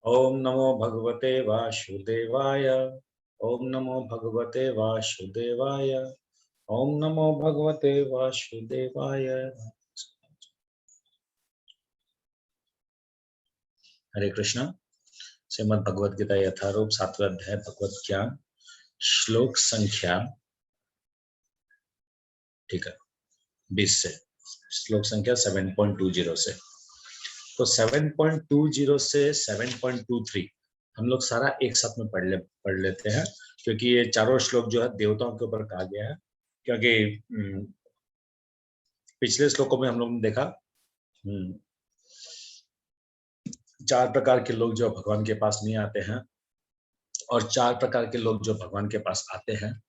ओम नमो भगवते वासुदेवाय। ओम नमो भगवते वासुदेवाय। ओम नमो भगवते वासुदेवाय। हरे कृष्णा। श्रीमद् भगवद गीता यथारूप 7वां अध्याय भगवत ज्ञान श्लोक संख्या, ठीक है, 20 से। श्लोक संख्या 7.20 से। तो 7.20 से 7.23 हम लोग सारा एक साथ में पढ़ लेते हैं, क्योंकि ये चारों श्लोक जो है देवताओं के ऊपर कहा गया है। क्योंकि पिछले श्लोकों में हम लोग ने देखा 4 प्रकार के लोग जो भगवान के पास नहीं आते हैं, और 4 प्रकार के लोग जो भगवान के पास आते हैं।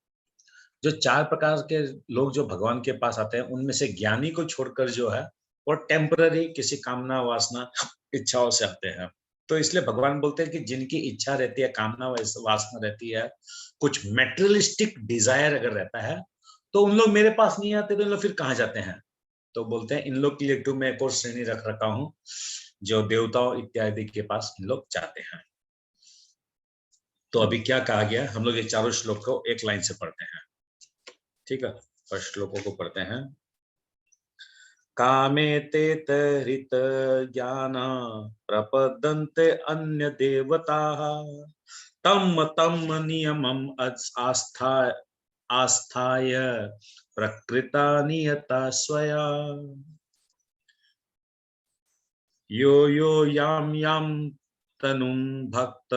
जो 4 प्रकार के लोग जो भगवान के पास आते हैं, उनमें से ज्ञानी को छोड़कर जो है वो टेम्पररी किसी कामना वासना इच्छाओं से आते हैं। तो इसलिए भगवान बोलते हैं कि जिनकी इच्छा रहती है, कामना वासना रहती है, कुछ मेटेरियलिस्टिक डिजायर अगर रहता है, तो उन लोग मेरे पास नहीं आते। तो इन लोग फिर कहाँ जाते हैं? तो बोलते हैं इन लोग के लिए तो मैं एक और श्रेणी रख रखा हूँ, जो देवताओं इत्यादि के पास इन लोग जाते हैं। तो अभी क्या कहा गया, हम लोग ये चारों श्लोक को एक लाइन से पढ़ते हैं, ठीक है। फर्स्ट श्लोकों को पढ़ते हैं। कामे ते तरित ज्ञान प्रपदन्ते अन्य देवताः तम तम नियमम आस्थाय प्रकृता नियता स्वया यो यो याम याम तनुं भक्त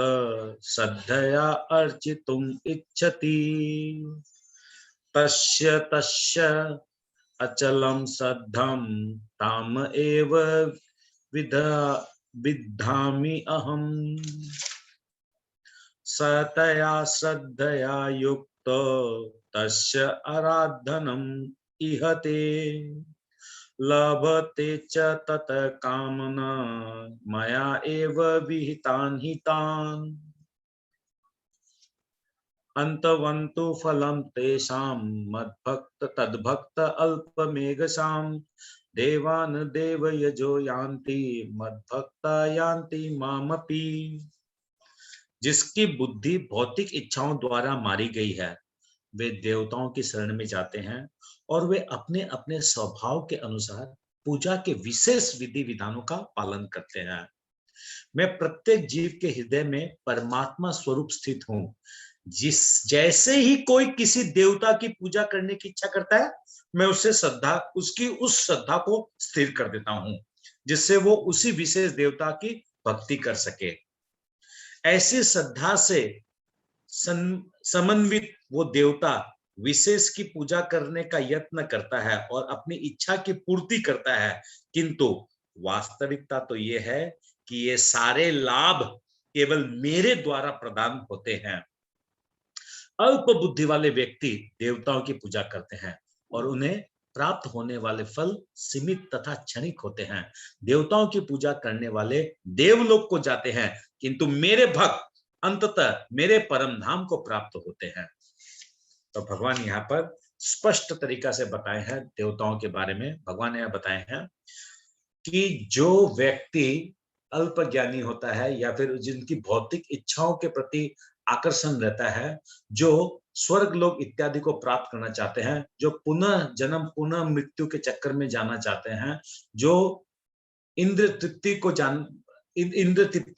श्रद्धया अर्चितुम इच्छति तस्य तस्य अचलम श्रद्धम ताम एव विद्धामि अहम् सतया श्रद्धया युक्तो तस्य आराधनम् इहते लभते च तत कामना मया एव विहितान् हितान् अंतवन्तु फलं तेषां मद्भक्त तद्भक्त अल्पमेघसां देवान् देवयजो यान्ति मद्भक्ता यान्ति मामपि। जिसकी बुद्धि भौतिक इच्छाओं द्वारा मारी गई है, वे देवताओं की शरण में जाते हैं और वे अपने अपने स्वभाव के अनुसार पूजा के विशेष विधि विधानों का पालन करते हैं। मैं प्रत्येक जीव के हृदय में परमात्मा स्वरूप स्थित हूँ। जिस जैसे ही कोई किसी देवता की पूजा करने की इच्छा करता है, मैं उसकी उस श्रद्धा को स्थिर कर देता हूँ, जिससे वो उसी विशेष देवता की भक्ति कर सके। ऐसी श्रद्धा से समन्वित वो देवता विशेष की पूजा करने का यत्न करता है और अपनी इच्छा की पूर्ति करता है, किंतु वास्तविकता तो ये है कि ये सारे लाभ केवल मेरे द्वारा प्रदान होते हैं। अल्प बुद्धि वाले व्यक्ति देवताओं की पूजा करते हैं और उन्हें प्राप्त होने वाले फल सीमित तथा क्षणिक होते हैं। देवताओं की पूजा करने वाले देवलोक को जाते हैं, किंतु मेरे भक्त अंततः मेरे परम धाम को प्राप्त होते हैं। तो भगवान यहाँ पर स्पष्ट तरीका से बताए हैं देवताओं के बारे में। भगवान ने यह बताए हैं कि जो व्यक्ति अल्प ज्ञानी होता है या फिर जिनकी भौतिक इच्छाओं के प्रति आकर्षण रहता है, जो स्वर्ग लोक इत्यादि को प्राप्त करना चाहते हैं, जो पुनः जन्म पुनः मृत्यु के चक्कर में जाना चाहते हैं, जो इंद्र तृप्ति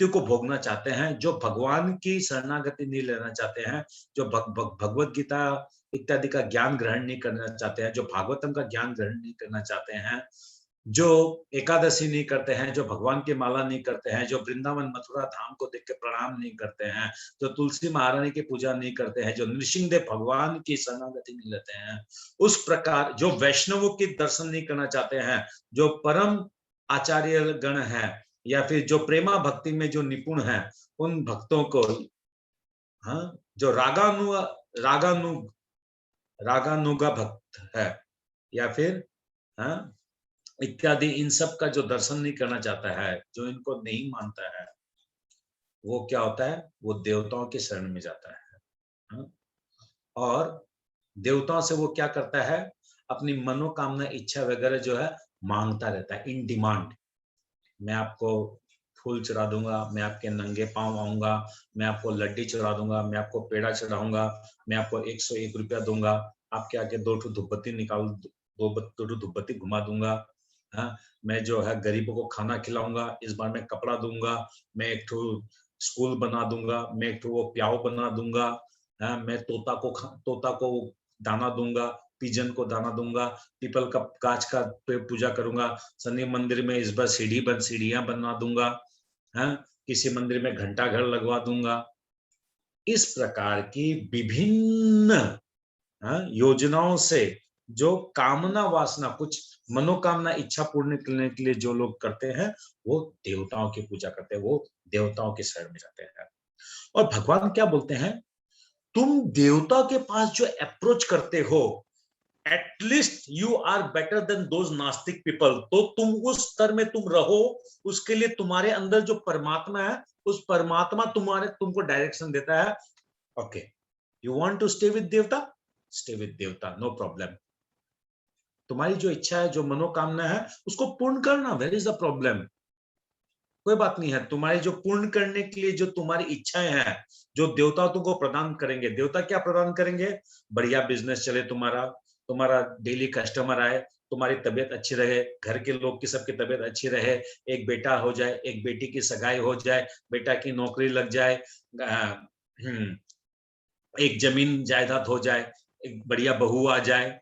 को भोगना चाहते हैं, जो भगवान की शरणागति नहीं लेना चाहते हैं, जो भगवत गीता इत्यादि का ज्ञान ग्रहण नहीं करना चाहते हैं, जो भागवतम का ज्ञान ग्रहण नहीं करना चाहते हैं, जो एकादशी नहीं करते हैं, जो भगवान की माला नहीं करते हैं, जो वृंदावन मथुरा धाम को देख के प्रणाम नहीं करते हैं, जो तुलसी महारानी की पूजा नहीं करते हैं, जो नृसिंहदेव भगवान की शरणागति नहीं लेते हैं, उस प्रकार जो वैष्णवों की दर्शन नहीं करना चाहते हैं, जो परम आचार्य गण है या फिर जो प्रेमा भक्ति में जो निपुण है, उन भक्तों को, हाँ, जो रागानुगा भक्त है या फिर हाँ इत्यादि, इन सब का जो दर्शन नहीं करना चाहता है, जो इनको नहीं मानता है, वो क्या होता है, वो देवताओं के शरण में जाता है। हाँ? और देवताओं से वो क्या करता है, अपनी मनोकामना इच्छा वगैरह जो है मांगता रहता है, इन डिमांड। मैं आपको फूल चढ़ा दूंगा, मैं आपके नंगे पांव आऊंगा, मैं आपको लड्डी चढ़ा दूंगा, मैं आपको पेड़ा चढ़ाऊंगा, मैं आपको 101 रुपया दूंगा, आपके आगे 2 धूपबत्ती निकाल, दो धूपबत्ती घुमा दूंगा। हाँ, मैं जो है गरीबों को खाना खिलाऊंगा, इस बार मैं कपड़ा दूंगा, मैं एक ठो स्कूल बना दूंगा, मैं एक ठो वो प्याऊ बना दूंगा। हाँ, मैं तोता को दाना दूंगा, पिजन को दाना दूंगा, पीपल का गाछ का पूजा करूंगा, शनि मंदिर में इस बार सीढ़ियां बना दूंगा। हाँ, किसी मंदिर में घंटा घर लगवा दूंगा। इस प्रकार की विभिन्न योजनाओं से जो कामना वासना, कुछ मनोकामना इच्छा पूर्ण करने के लिए जो लोग करते हैं, वो देवताओं की पूजा करते हैं, वो देवताओं के शरण में जाते हैं। और भगवान क्या बोलते हैं, तुम देवता के पास जो अप्रोच करते हो, at least you are better than those nastik people. तो तुम उस स्तर में तुम रहो, उसके लिए तुम्हारे अंदर जो परमात्मा है, उस परमात्मा तुमको डायरेक्शन देता है। Okay, you want to stay with devata, stay with devata, no problem. तुम्हारी जो इच्छा है, जो मनोकामना है, उसको पूर्ण करना, वेयर इज द प्रॉब्लम? कोई बात नहीं है। तुम्हारी जो पूर्ण करने के लिए जो तुम्हारी इच्छाएं हैं, जो देवता तुमको प्रदान करेंगे, देवता क्या प्रदान करेंगे? बढ़िया बिजनेस चले तुम्हारा, तुम्हारा डेली कस्टमर आए, तुम्हारी तबीयत अच्छी रहे, घर के लोग की सबकी तबीयत अच्छी रहे, एक बेटा हो जाए, एक बेटी की सगाई हो जाए, बेटा की नौकरी लग जाए, एक जमीन जायदाद हो जाए, एक बढ़िया बहू आ जाए,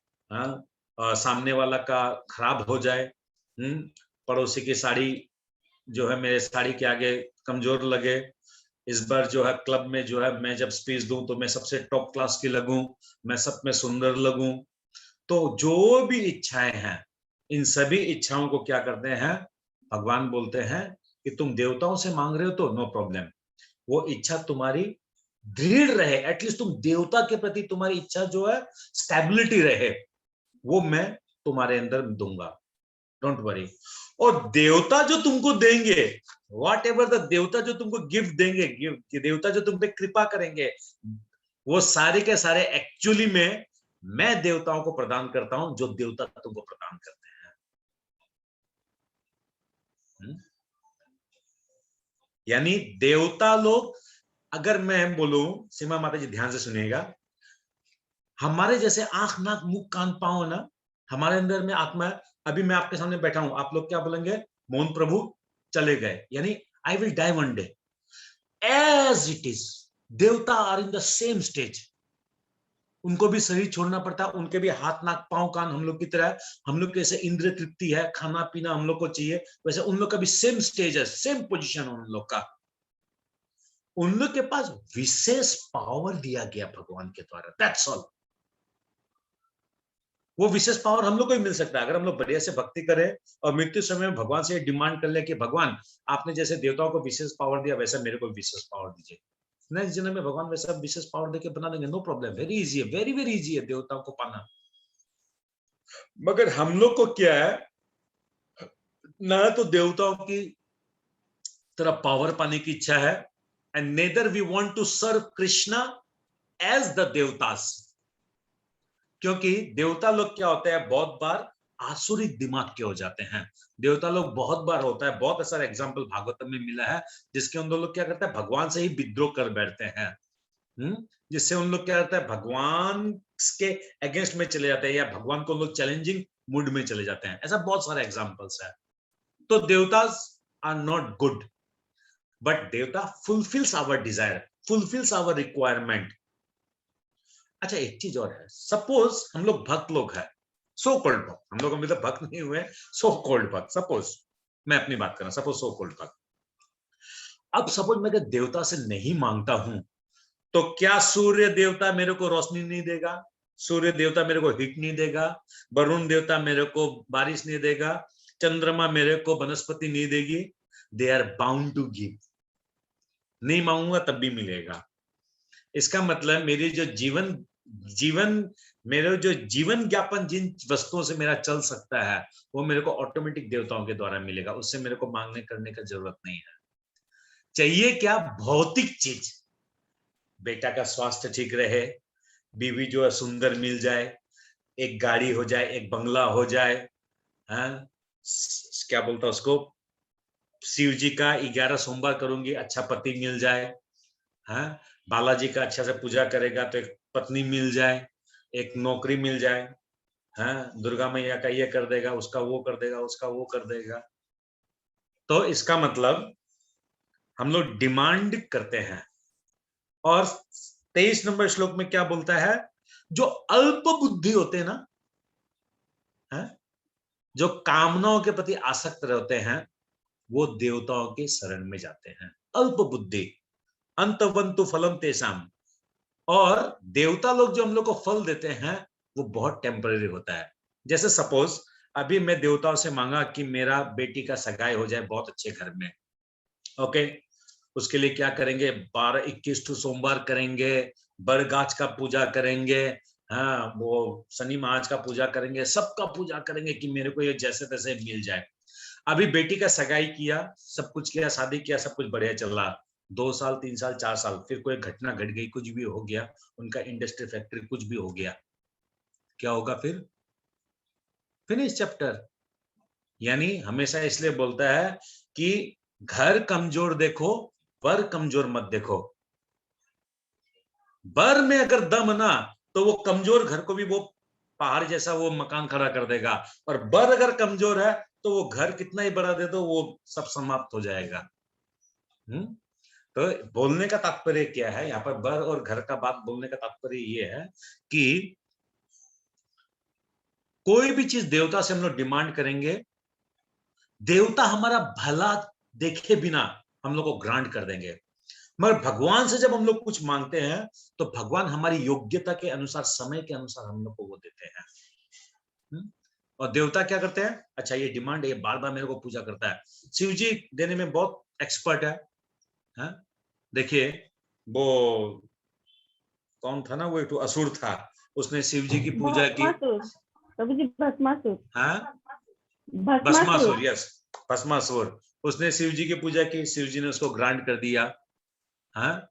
सामने वाला का खराब हो जाए, पड़ोसी की साड़ी जो है मेरे साड़ी के आगे कमजोर लगे, इस बार जो है क्लब में जो है मैं जब स्पीच दूं तो मैं सबसे टॉप क्लास की लगूं, मैं सब में सुंदर लगूं। तो जो भी इच्छाएं हैं, इन सभी इच्छाओं को क्या करते हैं, भगवान बोलते हैं कि तुम देवताओं से मांग रहे हो तो नो प्रॉब्लम, वो इच्छा तुम्हारी दृढ़ रहे, एटलीस्ट तुम देवता के प्रति तुम्हारी इच्छा जो है स्टेबिलिटी रहे, वो मैं तुम्हारे अंदर दूंगा, डोंट वरी। और देवता जो तुमको देंगे, वॉट एवर द देवता जो तुमको गिफ्ट देंगे, गिफ्ट देवता जो तुम पे कृपा करेंगे, वो सारे के सारे एक्चुअली में मैं देवताओं को प्रदान करता हूं, जो देवता तुमको प्रदान करते हैं। यानी देवता लोग, अगर मैं बोलूं, सीमा माता जी ध्यान से सुनिएगा, हमारे जैसे आंख नाक मुंह कान पांव ना, हमारे अंदर में आत्मा है। अभी मैं आपके सामने बैठा हूं, आप लोग क्या बोलेंगे, मोहन प्रभु चले गए, यानी I will die one day, as it is. देवता are in the same stage, उनको भी शरीर छोड़ना पड़ता है, उनके भी हाथ नाक पांव कान हम लोग की तरह है। हम लोग कैसे इंद्र तृप्ति है, खाना पीना हम लोग को चाहिए, वैसे उन लोग का भी सेम स्टेज है, सेम पोजीशन उन लोग का। उन लोग के पास विशेष पावर दिया गया भगवान के द्वारा, दैट्स ऑल। वो विशेष पावर हम लोग को भी मिल सकता है अगर हम लोग बढ़िया से भक्ति करें और मृत्यु समय में भगवान से डिमांड कर ले कि भगवान, आपने जैसे देवताओं को विशेष पावर दिया, वैसा मेरे को विशेष पावर दीजिए। नेक्स्ट जन्म में भगवान वैसा विशेष पावर देके बना देंगे, नो प्रॉब्लम, वेरी इजी है, वेरी वेरी इजी है देवताओं को पाना। मगर हम लोग को क्या है, ना तो देवताओं की तरह पावर पाने की इच्छा है, and neither we want to serve Krishna as the देवतास। क्योंकि देवता लोग क्या होते हैं, बहुत बार आसुरी दिमाग के हो जाते हैं। देवता लोग बहुत बार होता है, बहुत सारा एग्जाम्पल भागवतम में मिला है, जिसके उन लोग क्या करते हैं, भगवान से ही विद्रोह कर बैठते हैं। जिससे उन लोग क्या करता है, भगवान के अगेंस्ट में चले जाते हैं, या भगवान को लोग चैलेंजिंग मूड में चले जाते हैं। ऐसा बहुत सारे एग्जाम्पल्स है। तो devatas are not good, but devata fulfils our desire, fulfils our requirement. अच्छा, एक चीज और है, सपोज हम लोग भक्त लोग हैं, सो कॉल्ड भक्त, हम लोग अभी तक भक्त नहीं हुए, सो कॉल्ड भक्त, सपोज मैं अपनी बात कर रहा हूं, सपोज सो कॉल्ड भक्त। अब सपोज मैं अगर देवता से नहीं मांगता हूं, तो क्या सूर्य देवता मेरे को रोशनी नहीं देगा? सूर्य देवता मेरे को हीट नहीं देगा? वरुण देवता मेरे को बारिश नहीं देगा? चंद्रमा मेरे को वनस्पति नहीं देगी? They are bound to give. नहीं मांगूंगा तब भी मिलेगा। इसका मतलब मेरी जो जीवन जीवन मेरे जो जीवन ज्ञापन जिन वस्तुओं से मेरा चल सकता है, वो मेरे को ऑटोमेटिक देवताओं के द्वारा मिलेगा, उससे मेरे को मांगने करने का जरूरत नहीं है। चाहिए क्या? भौतिक चीज, बेटा का स्वास्थ्य ठीक रहे, बीवी जो है सुंदर मिल जाए, एक गाड़ी हो जाए, एक बंगला हो जाए, हाँ? क्या बोलता उसको, शिव जी का 11 सोमवार करूंगी, अच्छा पति मिल जाए। हाँ, बालाजी का अच्छा से पूजा करेगा तो एक पत्नी मिल जाए, एक नौकरी मिल जाए। हाँ, दुर्गा मैया का ये कर देगा, उसका वो कर देगा, उसका वो कर देगा। तो इसका मतलब हम लोग डिमांड करते हैं। और 23 नंबर श्लोक में क्या बोलता है? जो अल्प बुद्धि होते हैं ना, है? जो कामनाओं के प्रति आसक्त रहते हैं, वो देवताओं के शरण में जाते हैं। अल्प बुद्धि, अंतवंतु फलम तेसाम। और देवता लोग जो हम लोग को फल देते हैं, वो बहुत टेम्पररी होता है। जैसे सपोज अभी मैं देवताओं से मांगा कि मेरा बेटी का सगाई हो जाए बहुत अच्छे घर में। ओके, उसके लिए क्या करेंगे? 12-21 तो सोमवार करेंगे, बरगाछ का पूजा करेंगे, हाँ, वो शनि महाराज का पूजा करेंगे, सबका पूजा करेंगे कि मेरे को ये जैसे तैसे मिल जाए। अभी बेटी का सगाई किया, सब कुछ किया, शादी किया, सब कुछ बढ़िया चल रहा। 2 साल, 3 साल, 4 साल, फिर कोई घटना घट गई, कुछ भी हो गया, उनका इंडस्ट्री फैक्ट्री कुछ भी हो गया, क्या होगा फिर? Finish chapter. यानी हमेशा इसलिए बोलता है कि घर कमजोर देखो, वर कमजोर मत देखो। वर में अगर दम ना, तो वो कमजोर घर को भी वो पहाड़ जैसा वो मकान खड़ा कर देगा। और वर अगर कमजोर है, तो वो घर कितना ही बड़ा दे दो, वो सब समाप्त हो जाएगा। हम्म। तो बोलने का तात्पर्य क्या है यहाँ पर? वर और घर का बात बोलने का तात्पर्य ये है कि कोई भी चीज देवता से हम लोग डिमांड करेंगे, देवता हमारा भला देखे बिना हम लोग को ग्रांट कर देंगे। मगर भगवान से जब हम लोग कुछ मांगते हैं, तो भगवान हमारी योग्यता के अनुसार, समय के अनुसार हम लोग को वो देते हैं। और देवता क्या करते हैं? अच्छा, ये डिमांड, ये बार बार मेरे को पूजा करता है। शिव जी देने में बहुत एक्सपर्ट है। हाँ? देखिए, वो कौन था ना, वो एक असुर था, उसने शिव जी की पूजा की। भस्मासुर, प्रभु जी भस्मासुर। हाँ, भस्मासुर। भस्मासुर, यस, भस्मासुर। उसने शिव जी की पूजा की, शिव जी ने उसको ग्रांट कर दिया। हाँ,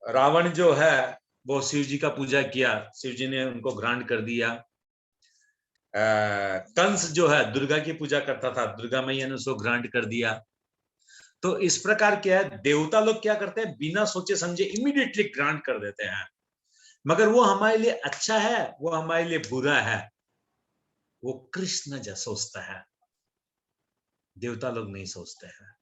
रावण जो है, वो शिव जी का पूजा किया, शिव जी ने उनको ग्रांट कर दिया। कंस जो है, दुर्गा की पूजा करता था, दुर्गा मैया ने उसको ग्रांट कर दिया। तो इस प्रकार क्या है, देवता लोग क्या करते हैं? बिना सोचे समझे इमीडिएटली ग्रांट कर देते हैं। मगर वो हमारे लिए अच्छा है, वो हमारे लिए बुरा है, वो कृष्ण जो सोचता है, देवता लोग नहीं सोचते हैं।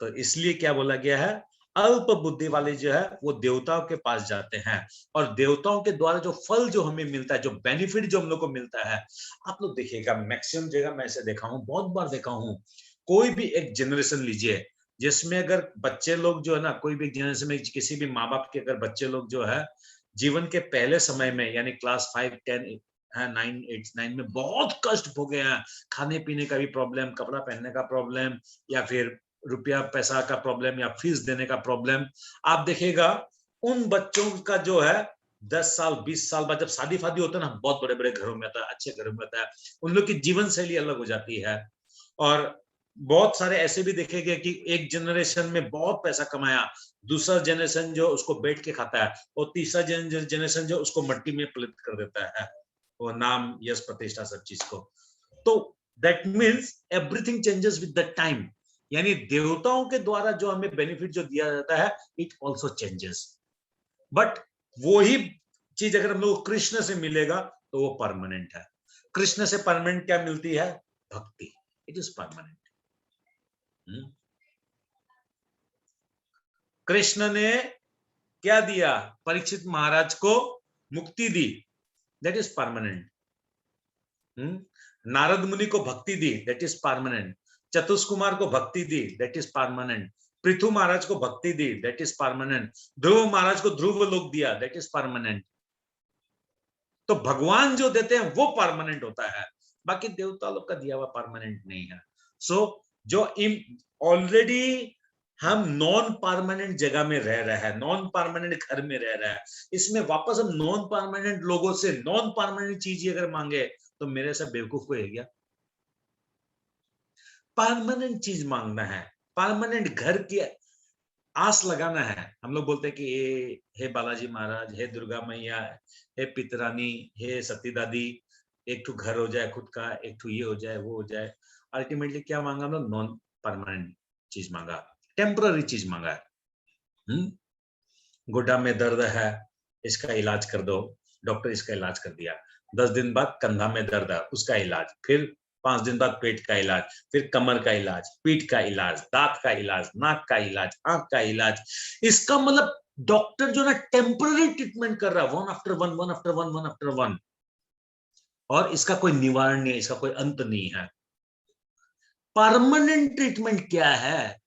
तो इसलिए क्या बोला गया है? अल्प बुद्धि वाले जो है, वो देवताओं के पास जाते हैं। और देवताओं के द्वारा जो फल जो हमें मिलता है, जो बेनिफिट जो हम लोग को मिलता है, आप लोग देखिएगा, मैक्सिमम जगह मैं ऐसे देखा हूं, बहुत बार देखा हूं, कोई भी एक जनरेशन लीजिए, जिसमें अगर बच्चे लोग जो है ना, कोई भी जनरेशन में किसी भी माँ बाप के अगर बच्चे लोग जो है, जीवन के पहले समय में, यानी क्लास 5, 10, 9, 8, 9 में बहुत कष्ट भोगे हैं, खाने पीने का भी प्रॉब्लम, कपड़ा पहनने का प्रॉब्लम, या फिर रुपया पैसा का प्रॉब्लम, या फीस देने का प्रॉब्लम। आप देखिएगा, उन बच्चों का जो है 10 साल 20 साल बाद जब शादी फादी होता है ना, बहुत बड़े बड़े घरों में होता है, अच्छे घरों में होता है, उन लोग की जीवन शैली अलग हो जाती है। और बहुत सारे ऐसे भी देखे गए कि एक जनरेशन में बहुत पैसा कमाया, दूसरा जनरेशन जो उसको बैठ के खाता है, और तीसरा जनरेशन जो उसको मट्टी में पलित कर देता है, वो नाम, यश, प्रतिष्ठा, सब चीज को। तो that means everything changes with the time. यानी देवताओं के द्वारा जो हमें बेनिफिट जो दिया जाता है, इट ऑल्सो चेंजेस। बट वो ही चीज अगर हम लोग कृष्ण से मिलेगा, तो वो परमानेंट है। कृष्ण से परमानेंट क्या मिलती है? भक्ति। It is permanent. कृष्ण ने क्या दिया? परीक्षित महाराज को मुक्ति दी, दैट इज परमानेंट। नारद मुनि को भक्ति दी, दैट इज परमानेंट। चतुष्कुमार को भक्ति दी, दैट इज परमानेंट। पृथु महाराज को भक्ति दी, दैट इज परमानेंट। ध्रुव महाराज को ध्रुव लोक दिया, दैट इज परमानेंट। तो भगवान जो देते हैं वो परमानेंट होता है, बाकी देवता लोग का दिया हुआ परमानेंट नहीं है। सो जो ऑलरेडी हम नॉन परमानेंट जगह में रह रहे हैं, नॉन परमानेंट घर में रह रहे हैं, इसमें वापस हम नॉन परमानेंट लोगों से नॉन परमानेंट चीज अगर मांगे, तो मेरे से बेवकूफ को है क्या? परमानेंट चीज मांगना है, परमानेंट घर की आस लगाना है। हम लोग बोलते हैं कि हे बालाजी महाराज, हे दुर्गा मैया, हे पितरानी, हे सती दादी, एक ठू घर हो जाए खुद का, एक ठू ये हो जाए, वो हो जाए। अल्टीमेटली क्या मांगा हम लोग? नॉन परमानेंट चीज मांगा, टेम्पररी चीज मांगा। गोड्डा में दर्द है, इसका इलाज कर दो, डॉक्टर इसका इलाज कर दिया। 10 दिन बाद कंधा में दर्द है, उसका इलाज, फिर 5 दिन बाद पेट का इलाज, फिर कमर का इलाज, पीठ का इलाज, दांत का इलाज, नाक का इलाज, आंख का इलाज। इसका मतलब डॉक्टर जो ना टेम्पररी ट्रीटमेंट कर रहा है, one after one, one after one, one after one, और इसका कोई निवारण नहीं है, इसका कोई अंत नहीं है। परमानेंट ट्रीटमेंट क्या है?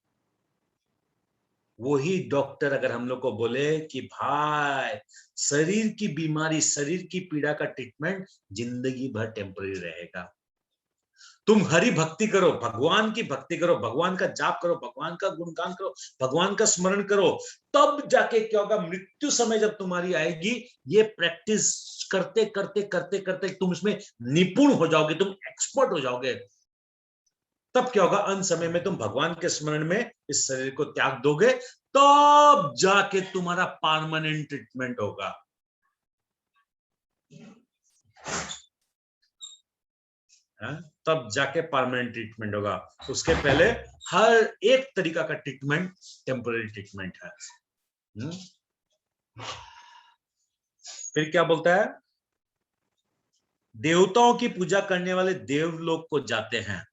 वही डॉक्टर अगर हम लोग को बोले कि भाई शरीर की बीमारी, शरीर की पीड़ा का ट्रीटमेंट जिंदगी भर टेम्पररी रहेगा। तुम हरि भक्ति करो, भगवान की भक्ति करो, भगवान का जाप करो, भगवान का गुणगान करो, भगवान का स्मरण करो, तब जाके क्या होगा? मृत्यु समय जब तुम्हारी आएगी, ये प्रैक्टिस करते करते करते करते तुम इसमें निपुण हो जाओगे, तुम एक्सपर्ट हो जाओगे। तब क्या होगा? अंत समय में तुम भगवान के स्मरण में इस शरीर को त्याग दोगे, तब जाके तुम्हारा परमानेंट ट्रीटमेंट होगा। तब जाके परमानेंट ट्रीटमेंट होगा। उसके पहले हर एक तरीका का ट्रीटमेंट टेम्पररी ट्रीटमेंट है। फिर क्या बोलता है? देवताओं की पूजा करने वाले देवलोक को जाते हैं।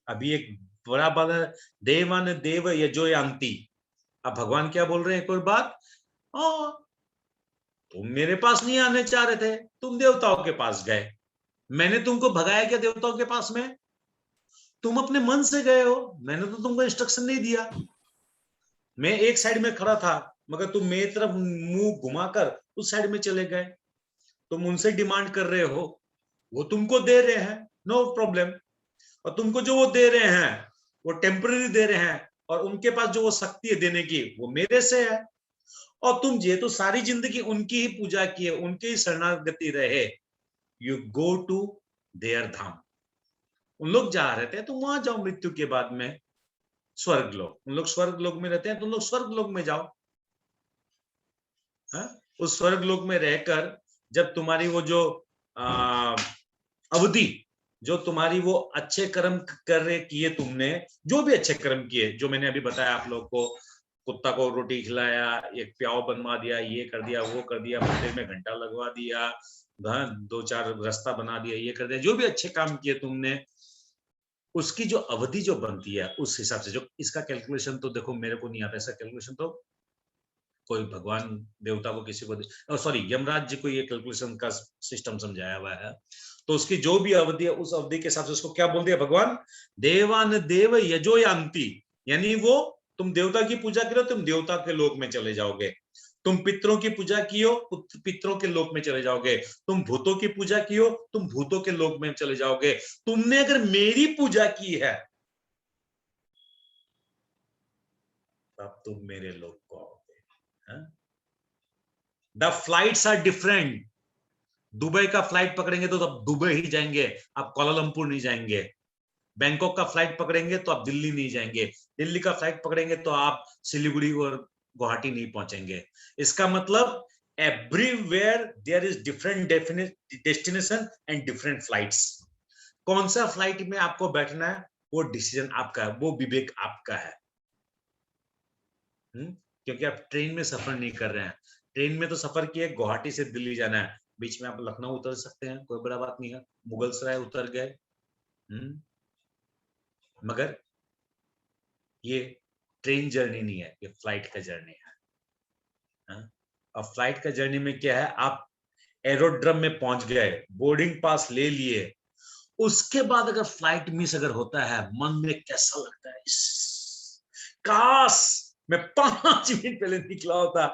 अभी एक बड़ा बात है, देवान देव यजोयांति। अब भगवान क्या बोल रहे हैं? एक और बात, तुम मेरे पास नहीं आने चाह रहे थे, तुम देवताओं के पास गए, मैंने तुमको भगाया क्या देवताओं के पास में? तुम अपने मन से गए हो, मैंने तो तुमको इंस्ट्रक्शन नहीं दिया। मैं एक साइड में खड़ा था, मगर तुम मेरी तरफ मुंह घुमाकर उस साइड में चले गए। तुम उनसे डिमांड कर रहे हो, वो तुमको दे रहे हैं, नो प्रॉब्लम। और तुमको जो वो दे रहे हैं वो टेम्पररी दे रहे हैं, और उनके पास जो वो शक्ति है देने की वो मेरे से है। और तुम ये तो सारी जिंदगी उनकी ही पूजा की है, उनकी ही शरणागति रहे। यू गो टू देयर धाम। उन लोग जा रहे थे, तुम वहां जाओ मृत्यु के बाद में स्वर्ग लोग। उन लोग स्वर्ग लोग में रहते हैं, तुम लोग स्वर्ग लोग में जाओ। उस स्वर्ग लोक में रहकर जब तुम्हारी वो जो अवधि, जो तुम्हारी वो अच्छे कर्म कर रहे किए, तुमने जो भी अच्छे कर्म किए, जो मैंने अभी बताया आप लोग को, कुत्ता को रोटी खिलाया, एक प्याव बनवा दिया, ये कर दिया, वो कर दिया, मंदिर में घंटा लगवा दिया, 2-4 रास्ता बना दिया, ये कर दिया, जो भी अच्छे काम किए तुमने, उसकी जो अवधि जो बनती है उस हिसाब से, जो इसका कैलकुलेशन तो देखो मेरे को नहीं आता, ऐसा कैलकुलेशन तो कोई भगवान देवता को किसी को, सॉरी यमराज जी को ये कैलकुलेशन का सिस्टम समझाया हुआ है। तो उसकी जो भी अवधि है उस अवधि के हिसाब से उसको क्या बोल दिया भगवान? देवान देव यजोयांति, यानी वो तुम देवता की पूजा करो, तुम देवता के लोक में चले जाओगे। तुम पितरों की पूजा कियो, पितरों के लोक में चले जाओगे। तुम भूतों की पूजा कियो, तुम भूतों के लोक में चले जाओगे। तुमने अगर मेरी पूजा की है तब तुम मेरे लोक को आओगे। The flights are different. Dubai का फ्लाइट पकड़ेंगे तो अब दुबई ही जाएंगे, आप कोलालमपुर नहीं जाएंगे। बैंकॉक का फ्लाइट पकड़ेंगे तो आप दिल्ली नहीं जाएंगे। दिल्ली का फ्लाइट पकड़ेंगे तो आप सिलीगुड़ी और गुवाहाटी नहीं पहुंचेंगे। इसका मतलब everywhere there is different destination and different flights. कौन सा फ्लाइट में आपको बैठना है वो डिसीजन आपका है, वो विवेक आपका है। क्योंकि आप ट्रेन में सफर नहीं कर रहे हैं। ट्रेन में तो सफर किए, गुवाहाटी से दिल्ली जाना है, बीच में आप लखनऊ उतर सकते हैं, कोई बड़ा बात नहीं है, मुगलसराय उतर गए। मगर ये ट्रेन जर्नी नहीं है, ये फ्लाइट का जर्नी है। और फ्लाइट का जर्नी में क्या है, आप एरोड्रम में पहुंच गए, बोर्डिंग पास ले लिए, उसके बाद अगर फ्लाइट मिस अगर होता है, मन में कैसा लगता है, काश मैं 5 मिनट पहले निकला होता।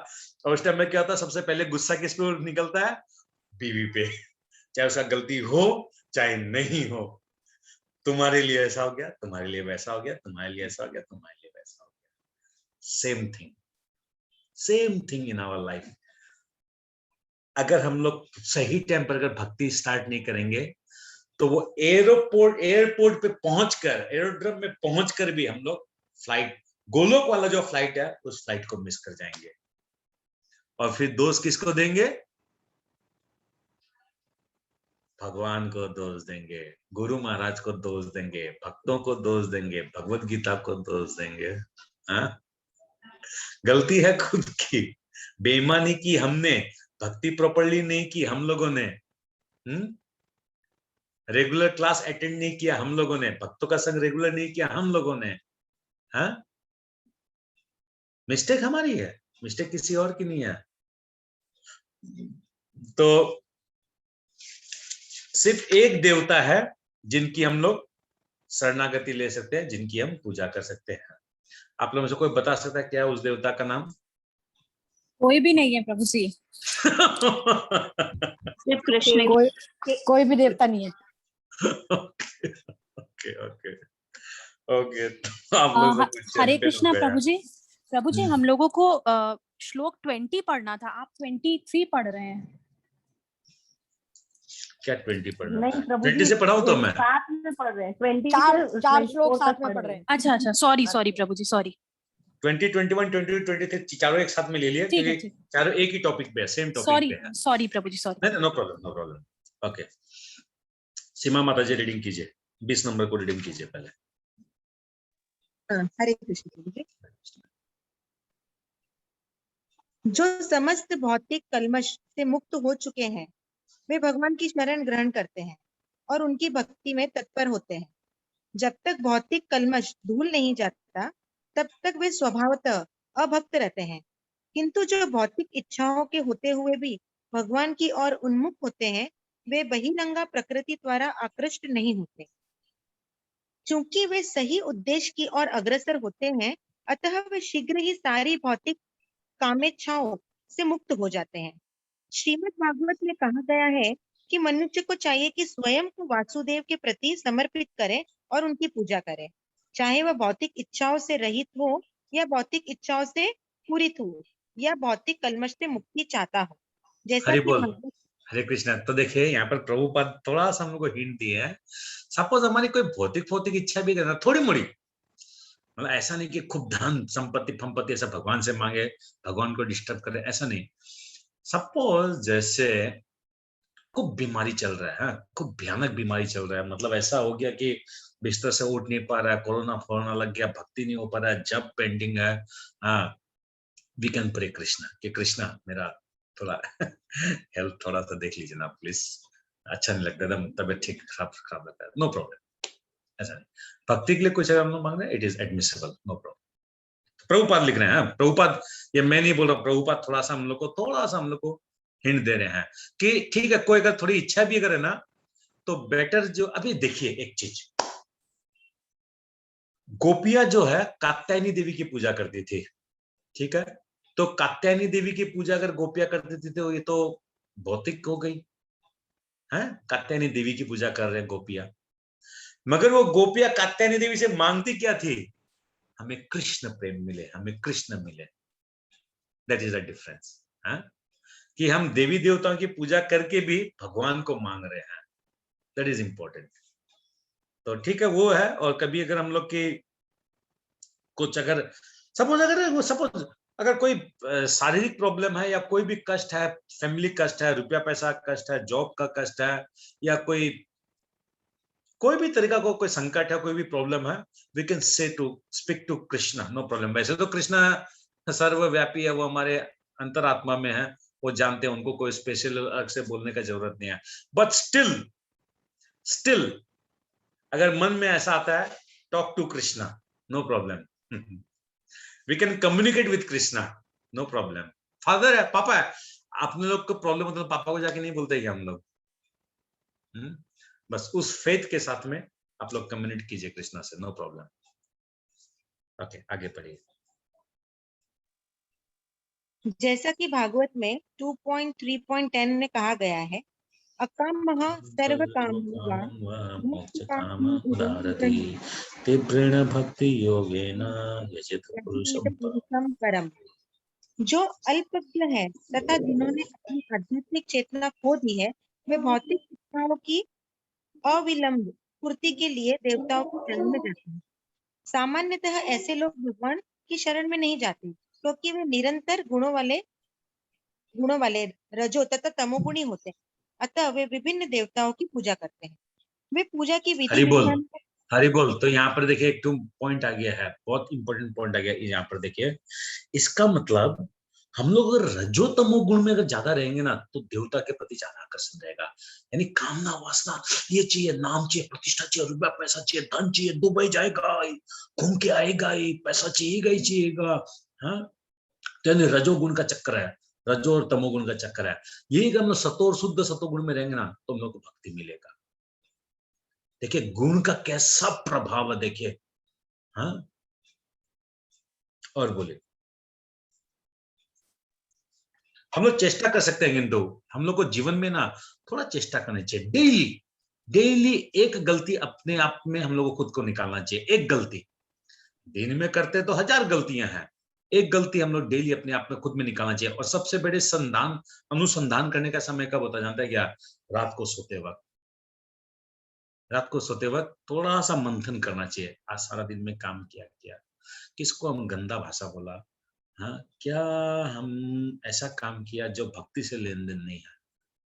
और उस टाइम में क्या होता है, सबसे पहले गुस्सा किस पे निकलता है? बीवी पे, चाहे उसका गलती हो चाहे नहीं हो। तुम्हारे लिए ऐसा हो गया, तुम्हारे लिए वैसा हो गया, तुम्हारे लिए ऐसा हो गया, तुम्हारे लिए वैसा हो गया। Same thing in our life. अगर हम लोग सही टाइम पर अगर भक्ति स्टार्ट नहीं करेंगे तो वो एयरपोर्ट पे पहुंचकर, एरोड्रम में पहुंचकर भी हम लोग फ्लाइट, गोलोक वाला जो फ्लाइट है उस फ्लाइट को मिस कर जाएंगे। और फिर दोस्त किसको देंगे? भगवान को दोष देंगे, गुरु महाराज को दोष देंगे, भक्तों को दोष देंगे, भगवत गीता को दोष देंगे। हाँ, गलती है खुद की, बेईमानी की हमने, भक्ति प्रॉपर्ली नहीं की हम लोगों ने, रेगुलर क्लास अटेंड नहीं किया हम लोगों ने, भक्तों का संग रेगुलर नहीं किया हम लोगों ने। हाँ, मिस्टेक हमारी है, मिस्टेक किसी और की नहीं है। तो सिर्फ एक देवता है जिनकी हम लोग शरणागति ले सकते हैं, जिनकी हम पूजा कर सकते हैं। आप लोगों में से कोई बता सकता है क्या है उस देवता का नाम? कोई भी नहीं है प्रभु जी। सिर्फ कृष्ण कोई भी देवता नहीं है। ओके ओके ओके, तो आप लोग हरे कृष्णा प्रभु जी। प्रभु जी, हम लोगों को श्लोक 20 पढ़ना था, आप 23 पढ़ रहे हैं। क्या 20 पढ़ना? नहीं प्रभु 20 से पढ़ाऊं तो मैं साथ में पढ़ रहे हैं, 20 चार श्लोक साथ में पढ़ रहे हैं। अच्छा अच्छा, सॉरी प्रभु जी, सॉरी। 20, 21, 22, 23 चारों एक साथ में ले लिए क्योंकि चारों एक ही टॉपिक पे है, सेम टॉपिक पे है। सॉरी प्रभु जी, सॉरी। नहीं, नो प्रॉब्लम। ओके, सीमा माता जी रीडिंग कीजिए, 20 नंबर को रीडिंग कीजिए पहले। हरे कृष्ण प्रभु जी। जो समस्त भौतिक कल्मश से मुक्त हो चुके हैं वे भगवान की शरण ग्रहण करते हैं और उनकी भक्ति में तत्पर होते हैं। जब तक भौतिक कल्मश धूल नहीं जाता तब तक वे स्वभावतः अभक्त रहते हैं, किंतु जो भौतिक इच्छाओं के होते हुए भी भगवान की ओर उन्मुख होते हैं वे बहिरंगा प्रकृति द्वारा आकृष्ट नहीं होते। चूंकि वे सही उद्देश्य की ओर अग्रसर होते हैं, अतः वे शीघ्र ही सारी भौतिक कामेच्छाओं से मुक्त हो जाते हैं। श्रीमद् भागवत में कहा गया है कि मनुष्य को चाहिए कि स्वयं को वासुदेव के प्रति समर्पित करे और उनकी पूजा करे, चाहे वह भौतिक इच्छाओं से रहित हो या भौतिक इच्छाओं से पूरित हो या भौतिक कल्मश से मुक्ति चाहता हो। जैसा कि हरे कृष्णा। तो देखिए यहाँ पर प्रभुपाद थोड़ा सा हम लोग को हिंट दिया है। सपोज हमारी कोई भौतिक इच्छा भी करना, थोड़ी मोड़ी, मतलब ऐसा नहीं कि खूब धन संपत्ति फंपत्ति ऐसा भगवान से मांगे, भगवान को डिस्टर्ब करे, ऐसा नहीं। सपोज जैसे खूब बीमारी चल रहा है, खूब भयानक बीमारी चल रहा है, मतलब ऐसा हो गया कि बिस्तर से उठ नहीं पा रहा है, कोरोना लग गया, भक्ति नहीं हो पा रहा है, जब पेंडिंग है, वी कैन प्रे कृष्णा कि कृष्णा मेरा थोड़ा हेल्थ थोड़ा सा देख लीजिए ना प्लीज, अच्छा नहीं लगता, एकदम तबियत ठीक खराब लगता है, नो प्रॉब्लम। ऐसा नहीं, भक्ति के लिए कुछ अगर हम लोग मांग रहे हैं, it is admissible, no problem. Prabhupada लिख रहे हैं, प्रभुपाद, ये मैं नहीं बोल रहा, प्रभुपाद थोड़ा सा हम लोग को हिंट दे रहे हैं कि ठीक है, कोई अगर थोड़ी इच्छा भी करे ना तो बेटर जो, अभी देखिए एक चीज, गोपियां जो है कात्यायनी देवी की पूजा करती थी, ठीक है, तो कात्यायनी देवी की पूजा अगर गोपियां करती थी तो ये तो भौतिक हो गई है, कात्यायनी देवी की पूजा कर रहे हैं गोपियां, मगर वो गोपियां कात्यायनी देवी से मांगती क्या थी? हमें कृष्ण प्रेम मिले, हमें कृष्ण मिले। दैट इज अ डिफरेंस, कि हम देवी देवताओं की पूजा करके भी भगवान को मांग रहे हैं, दैट इज इंपॉर्टेंट। तो ठीक है, वो है। और कभी अगर हम लोग की कुछ अगर सपोज अगर कोई शारीरिक प्रॉब्लम है या कोई भी कष्ट है, फैमिली कष्ट है, रुपया पैसा कष्ट है, जॉब का कष्ट है, या कोई भी तरीका को कोई संकट है, कोई भी प्रॉब्लम है, we can say to speak to Krishna, no problem. वैसे तो कृष्णा सर्वव्यापी है, वो हमारे अंतरात्मा में है, वो जानते हैं, उनको कोई स्पेशल अलग से बोलने का जरूरत नहीं है। बट स्टिल अगर मन में ऐसा आता है, talk to Krishna, no problem. We can communicate with Krishna, no problem. Father है, पापा है, अपने लोग को प्रॉब्लम होता है तो पापा को जाके नहीं बोलते क्या हम लोग? बस उस फेथ के साथ में आप लोग कम्युनिकेट कीजिए कृष्णा से, नो प्रॉब्लम। ओके, आगे पढ़िए। जैसा कि भागवत में 2.3.10 में कहा गया है, अकामः तीव्रेण भक्ति योगेन यजित पुरुषं परम। जो अल्पज्ञ है तथा जिन्होंने अपनी आध्यात्मिक चेतना खो दी है, वे भौतिक इच्छाओं की अविलंब पूर्ति के लिए देवताओं की शरण में जाते हैं। सामान्यतः ऐसे लोग भगवान की शरण में नहीं जाते, क्योंकि वे निरंतर गुणों वाले रजो तथा तमोगुणी होते हैं अतः वे विभिन्न देवताओं की पूजा करते हैं। वे पूजा की विधि हरि बोल, विधान हरि बोल। तो यहाँ पर देखिए एक पॉइंट आ गया है, बहुत इंपॉर्टेंट पॉइंट आ गया यहाँ पर। देखिए इसका मतलब हम लोग अगर रजो तमो गुण में अगर ज्यादा रहेंगे ना तो देवता के प्रति ज्यादा आकर्षण रहेगा। यानी कामना वासना, ये चाहिए, नाम चाहिए, प्रतिष्ठा चाहिए, रुपया पैसा चाहिए, धन चाहिए, दुबई जाएगा, घूम के आएगा, ही पैसा चाहिएगा ही चाहिएगा। हाँ, तो यानी रजोगुण का चक्कर है, रजो और तमोगुण का चक्कर है। यही अगर हम लोग सतो और शुद्ध सतोगुण में रहेंगे ना तो हम लोग को भक्ति मिलेगा। देखिए गुण का कैसा प्रभाव है, देखिए। हाँ, और बोले हम लोग चेष्टा कर सकते हैं, किंतु हम लोग को जीवन में ना थोड़ा चेष्टा करनी चाहिए। डेली डेली एक गलती अपने आप में हम लोग को खुद को निकालना चाहिए। एक गलती दिन में करते तो 1000 गलतियां हैं, एक गलती हम लोग डेली अपने आप में खुद में निकालना चाहिए। और सबसे बड़े अनुसंधान करने का समय कब होता जानता है क्या? रात को सोते वक्त। रात को सोते वक्त थोड़ा सा मंथन करना चाहिए। आज सारा दिन में काम किया, किसको हम गंदा भाषा बोला, हाँ, क्या हम ऐसा काम किया जो भक्ति से लेन देन नहीं है।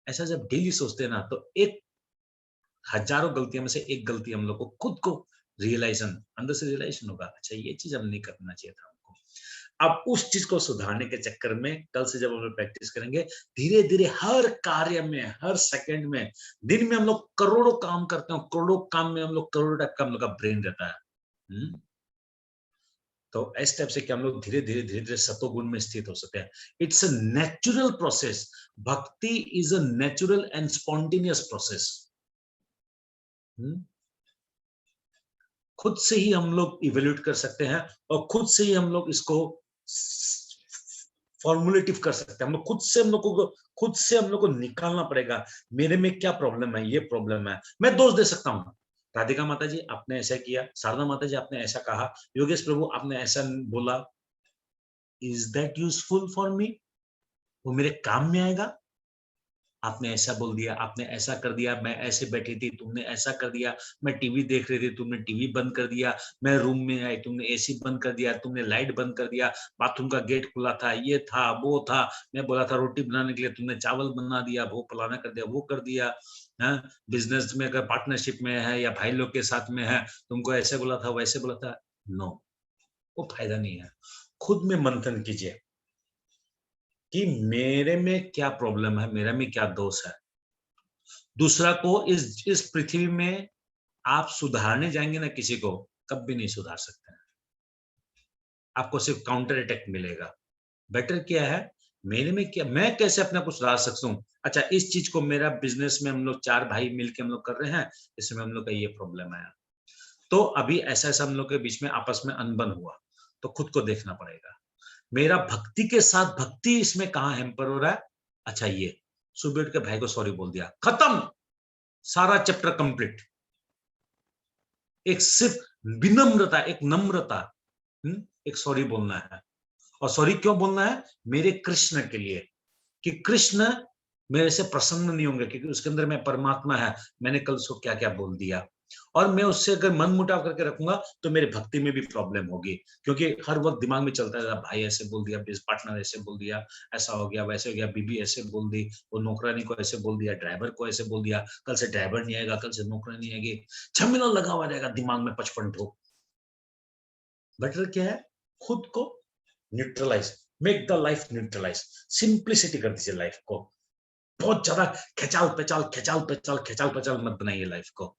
ऐसा जब डेली सोचते हैं ना तो एक हजारों गलतियों में से एक गलती हम लोग को खुद को रियलाइजेशन, अंदर से रियलाइजेशन होगा, अच्छा ये चीज हम नहीं करना चाहिए था हमको। अब उस चीज को सुधारने के चक्कर में कल से जब हम लोग प्रैक्टिस करेंगे, धीरे धीरे हर कार्य में, हर सेकंड में, दिन में हम लोग करोड़ों काम करते हैं, करोड़ों काम में हम लोग करोड़ों टाइप का हम लोग का ब्रेन रहता है। तो इस टाइप से कि हम लोग धीरे धीरे सतोगुण में स्थित हो सकते हैं। It's a natural process. Bhakti is a natural and spontaneous process. खुद से ही हम लोग इवेल्यूट कर सकते हैं और खुद से ही हम लोग इसको फॉर्मुलेटिव कर सकते हैं। हम लोग खुद से हम लोग को निकालना पड़ेगा, मेरे में क्या प्रॉब्लम है, ये प्रॉब्लम है। मैं दोष दे सकता हूँ, राधिका माता जी आपने ऐसा किया, शारदा माता जी आपने ऐसा कहा, योगेश प्रभु आपने ऐसा बोला, is that useful for me? वो मेरे काम में आएगा? आपने ऐसा बोल दिया, आपने ऐसा कर दिया, मैं ऐसे बैठी थी, तुमने ऐसा कर दिया, मैं टीवी देख रही थी, तुमने टीवी बंद कर दिया, मैं रूम में आई, तुमने एसी बंद कर दिया, तुमने लाइट बंद कर दिया, बाथरूम का गेट खुला था, ये था, वो था, मैं बोला था रोटी बनाने के लिए, तुमने चावल बना दिया, वो फलाना कर दिया, वो कर दिया। बिजनेस में अगर पार्टनरशिप में है या भाई लोग के साथ में है, तुमको ऐसे बोला था, वैसे बोला था। नो, वो फायदा नहीं है। खुद में मंथन कीजिए कि मेरे में क्या प्रॉब्लम है, मेरे में क्या दोष है। दूसरा को इस पृथ्वी में आप सुधारने जाएंगे ना किसी को, कभी नहीं सुधार सकते हैं। आपको सिर्फ काउंटर अटैक मिलेगा। बेटर क्या है, मेरे में क्या, मैं कैसे अपने आप को सुधार सकता हूँ। अच्छा, इस चीज को मेरा बिजनेस में हम लोग 4 भाई मिलके हम लोग कर रहे हैं, इसमें हम लोग का ये प्रॉब्लम आया, तो अभी ऐसा हम लोग के बीच में आपस में अनबन हुआ, तो खुद को देखना पड़ेगा। मेरा भक्ति के साथ भक्ति इसमें कहाँ हैम्पर हो रहा है। अच्छा, ये सुबह के भाई को सॉरी बोल दिया, खत्म, सारा चैप्टर कंप्लीट। एक सिर्फ विनम्रता, एक नम्रता, एक सॉरी बोलना है। और सॉरी क्यों बोलना है? मेरे कृष्ण के लिए, कि कृष्ण मेरे से प्रसन्न नहीं होंगे, क्योंकि उसके अंदर मैं परमात्मा है, मैंने कल उसको क्या क्या बोल दिया। और मैं उससे अगर मन मुटाव करके रखूंगा तो मेरे भक्ति में भी प्रॉब्लम होगी, क्योंकि हर वक्त दिमाग में चलता है, भाई ऐसे बोल दिया, पार्टनर ऐसे बोल दिया, ऐसा हो गया, वैसे हो गया, बीबी ऐसे बोल दी, वो नौकरानी को ऐसे बोल दिया, ड्राइवर को ऐसे बोल दिया, कल से ड्राइवर नहीं आएगा, कल से नौकरानी आएगी, झमेला लगा हुआ रहेगा दिमाग में 55 ठोक। बेटर क्या है, खुद को neutralise, make the life neutralise, simplicity कर दीजिए लाइफ को। बहुत ज्यादा खिंचाल पेचाल मत बनाइए लाइफ को।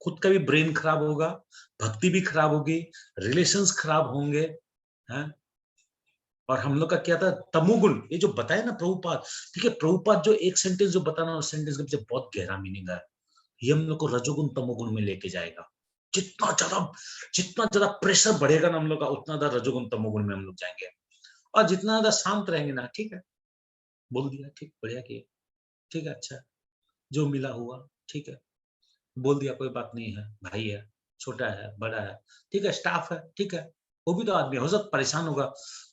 खुद का भी ब्रेन खराब होगा, भक्ति भी खराब होगी, रिलेशंस खराब होंगे, हैं? और हम लोग का क्या था, तमोगुण, ये जो बताया ना प्रभुपाद, ठीक है, प्रभुपाद जो एक सेंटेंस जो बताना, उस सेंटेंस के पीछे बहुत गहरा मीनिंग है। ये हम लोग को रजोगुण तमोगुण में लेके जाएगा। जितना ज्यादा प्रेशर बढ़ेगा ना हम लोग का, उतना ज्यादा रजोगुण तमोगुण में हम लोग जाएंगे। और जितना ज्यादा शांत रहेंगे ना, ठीक है, बोल दिया, ठीक, बढ़िया किया, ठीक है, अच्छा, जो मिला हुआ, ठीक है, बोल दिया, कोई बात नहीं है, भाई है, छोटा है, बड़ा है, ठीक है, स्टाफ है, ठीक है, वो भी तो आदमी हो सकता परेशान होगा।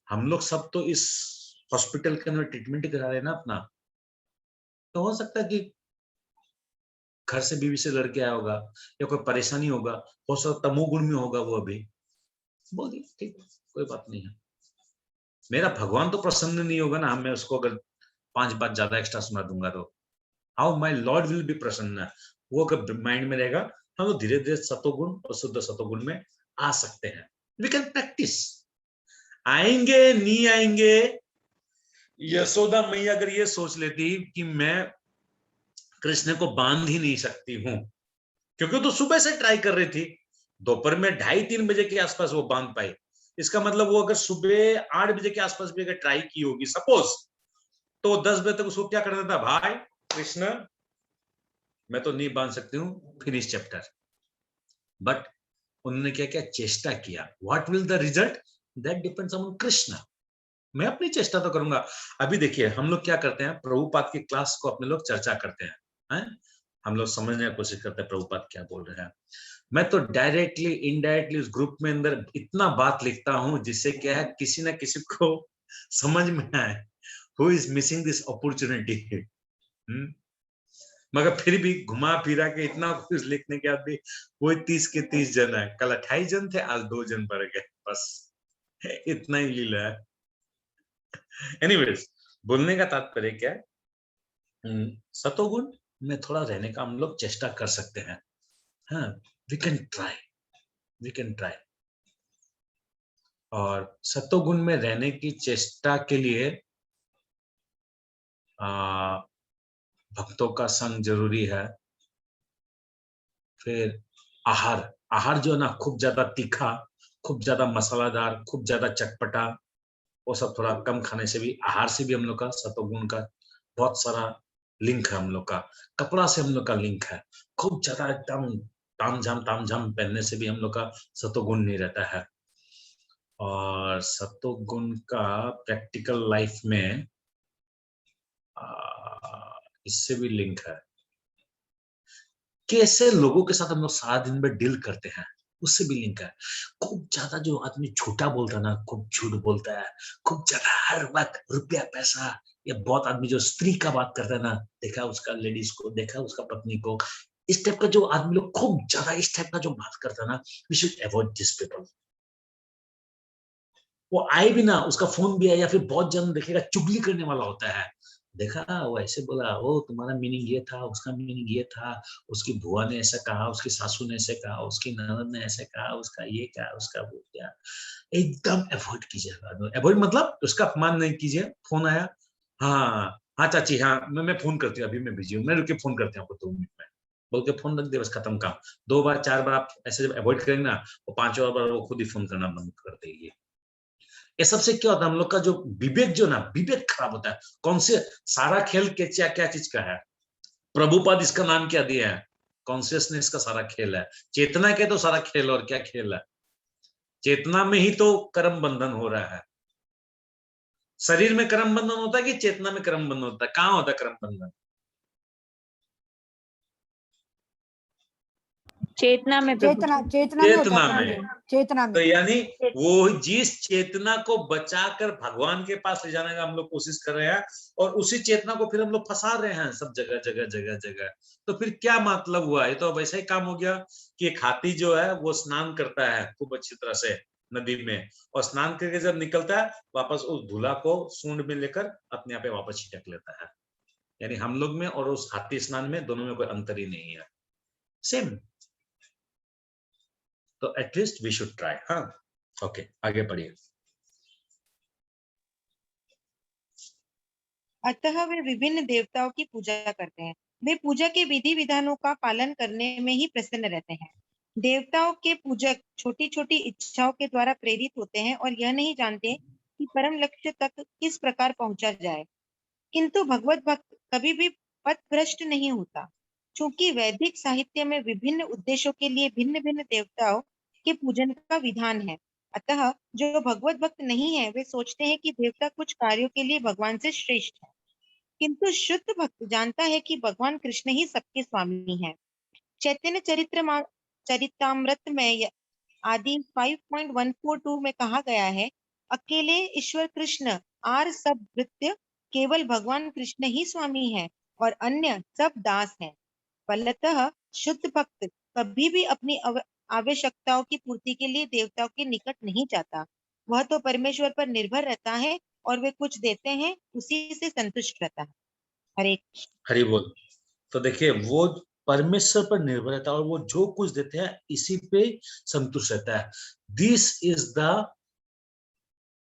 हम लोग सब तो इस हॉस्पिटल के अंदर ट्रीटमेंट करा रहे हैं ना अपना, तो हो सकता है कि घर से बीवी से लड़के आया होगा या कोई परेशानी होगा, हो सकता तमोगुण में होगा वो, अभी बोल दिया, ठीक है, कोई बात नहीं है। मेरा भगवान तो प्रसन्न नहीं होगा ना, मैं उसको अगर 5 बार ज्यादा एक्स्ट्रा सुना दूंगा तो how my Lord will be प्रसन्न। वो अगर माइंड में रहेगा हम लोग धीरे धीरे सतोगुण और शुद्ध सतोगुण में आ सकते हैं। We can practise. आएंगे नहीं आएंगे, यशोदा मैया अगर ये सोच लेती कि मैं कृष्ण को बांध ही नहीं सकती हूँ, क्योंकि तो सुबह से ट्राई कर रही थी, दोपहर में 2:30-3 बजे के आसपास वो बांध पाई। इसका मतलब वो अगर सुबह 8 बजे के आसपास भी अगर ट्राई की होगी सपोज, तो 10 बजे तक उसको क्या करना था, भाई कृष्ण मैं तो नहीं बांध सकती हूँ, फिनिश चैप्टर। बट उन्होंने क्या क्या चेष्टा किया। What will the result, that depends on Krishna. मैं अपनी चेष्टा तो करूंगा। अभी देखिए हम लोग क्या करते हैं, प्रभुपाद की क्लास को अपने लोग चर्चा करते हैं, हम लोग समझने की कोशिश करते हैं प्रभुपाद क्या बोल रहे हैं। मैं तो डायरेक्टली इनडायरेक्टली उस ग्रुप में अंदर इतना बात लिखता हूं जिससे क्या है किसी ना किसी को समझ में आए, who is missing this opportunity. मगर फिर भी घुमा फिरा के इतना कुछ लिखने के बाद भी वो 30 के 30 जन है। कल 28 जन थे, आज 2 जन बढ़ गए, बस इतना ही लीला है। एनीवेज, बोलने का तात्पर्य क्या है, सतोगुण में थोड़ा रहने का हम लोग चेष्टा कर सकते हैं। हाँ, वी कैन ट्राई। और सतोगुण में रहने की चेष्टा के लिए भक्तों का संग जरूरी है। फिर आहार जो है ना, खूब ज्यादा तीखा, खूब ज्यादा मसालादार, खूब ज्यादा चटपटा, वो सब थोड़ा कम खाने से भी, आहार से भी हम लोग का सतोगुण का बहुत सारा लिंक है। हम लोग का कपड़ा से हम लोग का लिंक है। खूब ज्यादा एकदम तामझाम पहनने से भी हम लोग का सतोगुण नहीं रहता है। और सतोगुण का प्रैक्टिकल लाइफ में इससे भी लिंक है। कैसे लोगों के साथ हम लोग सारा दिन में डील करते हैं, उससे भी लिंक है। खूब ज्यादा जो आदमी झूठा बोलता है ना, खूब झूठ बोलता है, खूब ज्यादा हर वक्त रुपया पैसा, या बहुत आदमी जो स्त्री का बात करता है ना, देखा उसका लेडीज को, देखा उसका पत्नी को, इस टाइप का जो आदमी लोग खूब ज्यादा इस टाइप का जो बात करता है ना, we should avoid this people. वो आए भी ना, उसका फोन भी आए या फिर बहुत जन देखेगा चुगली करने वाला होता है, देखा वो ऐसे बोला, ओ तुम्हारा मीनिंग ये था, उसका मीनिंग ये था, उसकी बुआ ने ऐसा कहा, उसकी सासू ने ऐसे कहा, उसकी ननद ने ऐसे कहा, उसका ये कहा, उसका वो क्या। एकदम अवॉइड कीजिए। अवॉइड मतलब उसका अपमान नहीं कीजिए। फोन आया, हाँ हाँ चाची, हाँ मैं फोन करती हूँ, अभी मैं बिजी हूँ, मैं रुक के फोन करती हूँ आपको 2 मिनट में, बोल के फोन रख दे, बस खत्म काम। 2 बार 4 बार आप ऐसे जब अवॉइड करेंगे ना, वो 5वां बार वो खुद ही फोन करना बंद कर देगी। ये सबसे क्या होता है, हम लोग का जो विवेक जो ना, विवेक खराब होता है। कौन से सारा खेल क्या क्या चीज का है, प्रभुपाद इसका नाम क्या दिया है, कॉन्शियसनेस का सारा खेल है। चेतना के तो सारा खेल, और क्या खेल है, चेतना में ही तो कर्म बंधन हो रहा है। शरीर में कर्म बंधन होता है कि चेतना में कर्म बंधन होता है, कहाँ होता है कर्म बंधन? चेतना में चेतना प्रभु। चेतना में होता चेतना है में। प्रभु, चेतना तो में। यानी वो जिस चेतना को बचाकर भगवान के पास ले जाने का हम लोग कोशिश कर रहे हैं, और उसी चेतना को फिर हम लोग फंसा रहे हैं सब जगह जगह जगह जगह। तो फिर क्या मतलब हुआ? ये तो वैसा ही काम हो गया कि एक हाथी जो है वो स्नान करता है खूब अच्छी तरह से नदी में, और स्नान करके जब निकलता है वापस उस धूला को सूंड में लेकर अपने आप वापस छिटक लेता है। यानी हम लोग में और उस हाथी स्नान में, दोनों में कोई अंतर ही नहीं है, सेम। तो एटलीस्ट वी शुड ट्राई। हाँ, ओके, आगे बढ़िए। अतः वे विभिन्न देवताओं की पूजा करते हैं। वे पूजा के विधि विधानों का पालन करने में ही प्रसन्न रहते हैं। देवताओं के पूजक छोटी छोटी इच्छाओं के द्वारा प्रेरित होते हैं और यह नहीं जानते कि परम लक्ष्य तक किस प्रकार पहुंचा जाए। किंतु भगवत भक्त कभी भी पथ भ्रष्ट नहीं होता। चूंकि वैदिक साहित्य में विभिन्न उद्देश्यों के लिए भिन्न भिन्न देवताओं के पूजन का विधान है, अतः जो भगवत भक्त नहीं है वे सोचते हैं कि देवता कुछ कार्यों के लिए भगवान से श्रेष्ठ है। किंतु शुद्ध भक्त जानता है कि भगवान कृष्ण ही सबके स्वामी हैं। चैतन्य चरितामृत में आदि 5.142 में कहा गया है, अकेले ईश्वर कृष्ण आर सब भृत्य, केवल भगवान कृष्ण ही स्वामी है और अन्य सब दास हैं। फलतः शुद्ध भक्त कभी भी अपनी आवश्यकताओं की पूर्ति के लिए देवताओं के निकट नहीं जाता। वह तो परमेश्वर पर निर्भर रहता है और वे कुछ देते हैं उसी से संतुष्ट रहता है। हरे हरि बोल। तो देखिए वो परमेश्वर पर निर्भर रहता है और वो जो कुछ देते हैं इसी पे संतुष्ट रहता है। This is the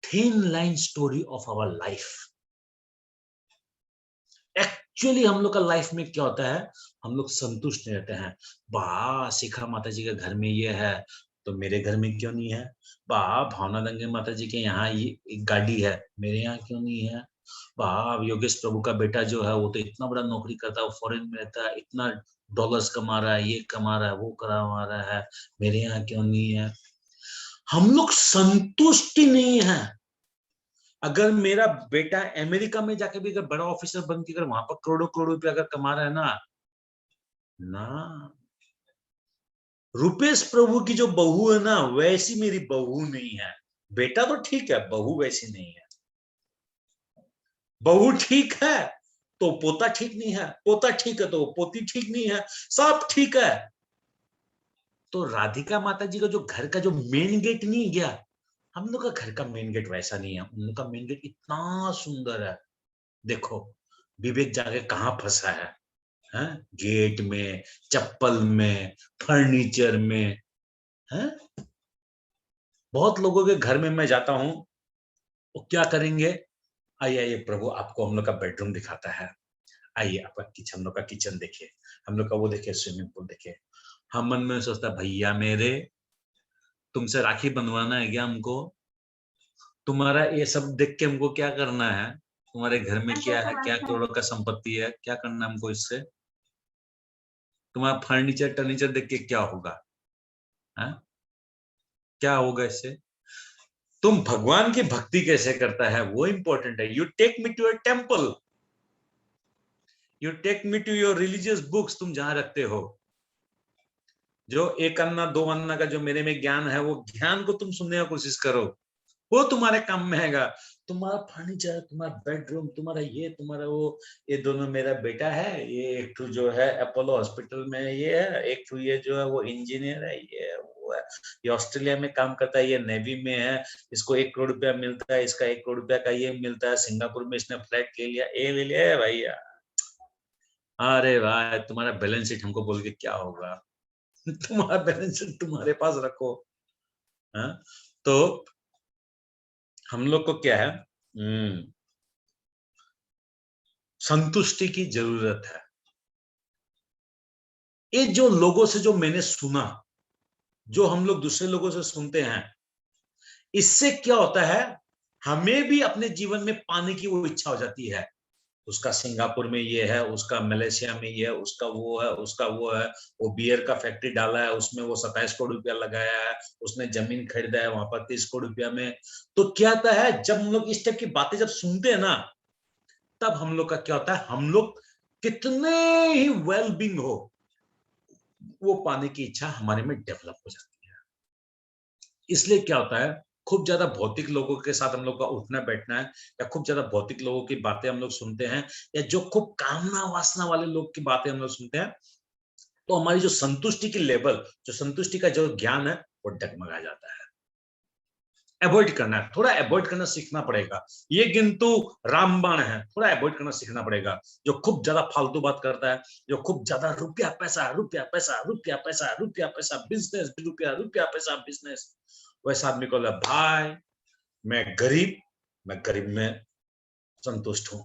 thin line story of our life. Actually हम लोग का लाइफ में क्या होता है, हम लोग संतुष्ट नहीं रहते हैं। वाह शिखा माता जी के घर में ये है तो मेरे घर में क्यों नहीं है। वाह भावना दंगे माता जी के यहाँ ये एक गाड़ी है, मेरे यहाँ क्यों नहीं है। वाह योगेश प्रभु का बेटा जो है वो तो इतना बड़ा नौकरी करता है, फॉरेन में रहता है, इतना डॉलर्स कमा रहा है, ये कमा रहा है, वो कमा रहा है, मेरे यहाँ क्यों नहीं है। हम लोग संतुष्ट ही नहीं है। अगर मेरा बेटा अमेरिका में जाके भी अगर बड़ा ऑफिसर बन के अगर वहां पर करोड़ों करोड़ रुपया अगर कमा रहा है ना, रुपेश प्रभु की जो बहू है ना वैसी मेरी बहू नहीं है। बेटा तो ठीक है, बहू वैसी नहीं है। बहू ठीक है तो पोता ठीक नहीं है, पोता ठीक है तो पोती ठीक नहीं है, सब ठीक है। तो राधिका माता जी का जो घर का जो मेन गेट नहीं गया, हम लोग का घर का मेन गेट वैसा नहीं है। उन लोग का मेन गेट इतना सुंदर है। देखो विवेक जाके कहाँ फंसा है, गेट में, चप्पल में, फर्नीचर में, है। बहुत लोगों के घर में मैं जाता हूं, वो क्या करेंगे, आइए आइए प्रभु आपको हम लोग का बेडरूम दिखाता है, आइए आपका किचन, हम लोग का किचन देखिए, हम लोग का वो देखिए, स्विमिंग पूल देखिए। हम मन में सोचता भैया मेरे, तुमसे राखी बंधवाना है क्या हमको, तुम्हारा ये सब देख के हमको क्या करना है, तुम्हारे घर में क्या है, क्या करोड़ों का संपत्ति है, क्या करना है हमको इससे, तुम्हारा फर्नीचर टर्नीचर देख के क्या होगा, है? क्या होगा इससे। तुम भगवान की भक्ति कैसे करता है वो इंपॉर्टेंट है। You take me to your temple, you take me to your religious books, तुम जहां रखते हो, जो एक अन्ना दो अन्ना का जो मेरे में ज्ञान है, वो ज्ञान को तुम सुनने की कोशिश करो, वो तुम्हारे काम में हैगा। तुम्हारा फर्नीचर, तुम्हारा बेडरूम, तुम्हारा ये, तुम्हारा वो, ये दोनों मेरा बेटा है, ये एक तो जो है अपोलो हॉस्पिटल में ये है, एक तो ये जो है वो इंजीनियर है, ये वो है, ये ऑस्ट्रेलिया में काम करता है, ये नेवी में है, इसको 1 करोड़ रुपया मिलता है, इसका 1 करोड़ रुपया का ये मिलता है, सिंगापुर में इसने फ्लैट ले लिया, ये ले लिया है भैया। अरे भाई तुम्हारा बैलेंस शीट हमको बोल के क्या होगा। तुम्हारा बैलेंस शीट तुम्हारे पास रखो। हाँ? तो हम लोग को क्या है, संतुष्टि की जरूरत है। ये जो लोगों से जो मैंने सुना, जो हम लोग दूसरे लोगों से सुनते हैं, इससे क्या होता है, हमें भी अपने जीवन में पाने की वो इच्छा हो जाती है। उसका सिंगापुर में ये है, उसका मलेशिया में ये है, उसका वो है, उसका वो है, वो बियर का फैक्ट्री डाला है, उसमें वो 27 करोड़ रुपया लगाया है, उसने जमीन खरीदा है वहां पर 30 करोड़ रुपया में। तो क्या होता है, जब हम लोग इस टाइप की बातें जब सुनते हैं ना, तब हम लोग का क्या होता है, हम लोग कितने ही वेल बींग हो, वो पाने की इच्छा हमारे में डेवलप हो जाती है। इसलिए क्या होता है, खूब ज्यादा भौतिक लोगों के साथ हम लोग का उठना बैठना है, या खूब ज्यादा भौतिक लोगों की बातें हम लोग सुनते हैं, या जो खूब कामना वासना वाले लोग की बातें हम लोग सुनते हैं, तो हमारी जो संतुष्टि की लेवल, जो संतुष्टि का जो ज्ञान है, वो डगमगा जाता है। अवॉइड करना है, थोड़ा अवॉइड करना सीखना पड़ेगा। ये किंतु रामबाण है, थोड़ा अवॉइड करना सीखना पड़ेगा। जो खूब ज्यादा फालतू बात करता है, जो खूब ज्यादा रुपया पैसा रुपया पैसा रुपया पैसा रुपया पैसा बिजनेस, रुपया रुपया पैसा बिजनेस, वैसा आदमी को भाई मैं गरीब में संतुष्ट हूं।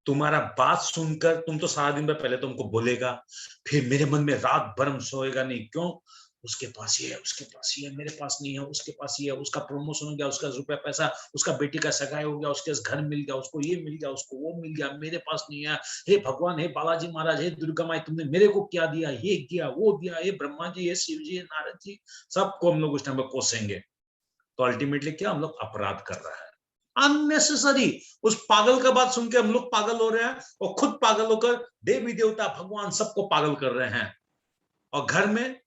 तुम्हारा बात सुनकर तुम तो सारा दिन में पहले तुमको बोलेगा, फिर मेरे मन में रात भर सोएगा नहीं, क्यों, उसके पास ये है, उसके पास ये है, मेरे पास नहीं है, उसके पास ये है, उसका प्रमोशन हो गया, उसका रुपया पैसा, उसका बेटी का सगाई हो गया, उसके घर मिल गया, उसको ये मिल गया, उसको वो मिल गया, मेरे पास नहीं है। हे भगवान, हे बालाजी महाराज, हे दुर्गा माई, तुमने मेरे को क्या दिया, ये दिया, वो दिया, हे ब्रह्मा जी, हे शिव जी, हे नारद जी, सबको हम लोग उस टाइम पर कोसेंगे। तो अल्टीमेटली क्या, हम लोग अपराध कर रहा है अननेसेसरी। उस पागल का बात सुन के हम लोग पागल हो रहे हैं, और खुद पागल होकर देवी देवता भगवान सबको पागल कर रहे हैं। और घर में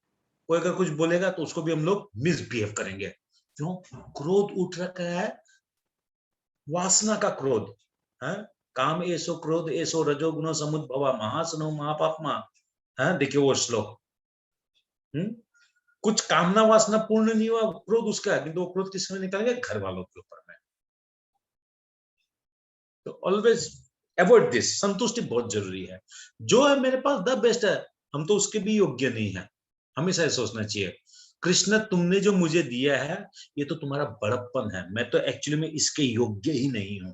कोई अगर कुछ बोलेगा तो उसको भी हम लोग मिसबिहेव करेंगे। क्यों, क्रोध उठ रखा है, वासना का क्रोध है। काम ऐसो क्रोध ऐसो रजोगुण समुद्भवा महासनो महापापमा है। देखिए वो श्लोक, कुछ कामना वासना पूर्ण नहीं हुआ, क्रोध उसका है, किंतु वो क्रोध किसमें निकल गया, घर वालों के ऊपर में। तो ऑलवेज अवॉइड दिस। संतुष्टि बहुत जरूरी है। जो है मेरे पास द बेस्ट है, हम तो उसके भी योग्य नहीं है। हमेशा सोचना चाहिए कृष्ण तुमने जो मुझे दिया है ये तो तुम्हारा बड़प्पन है, मैं तो एक्चुअली में इसके योग्य ही नहीं हूं।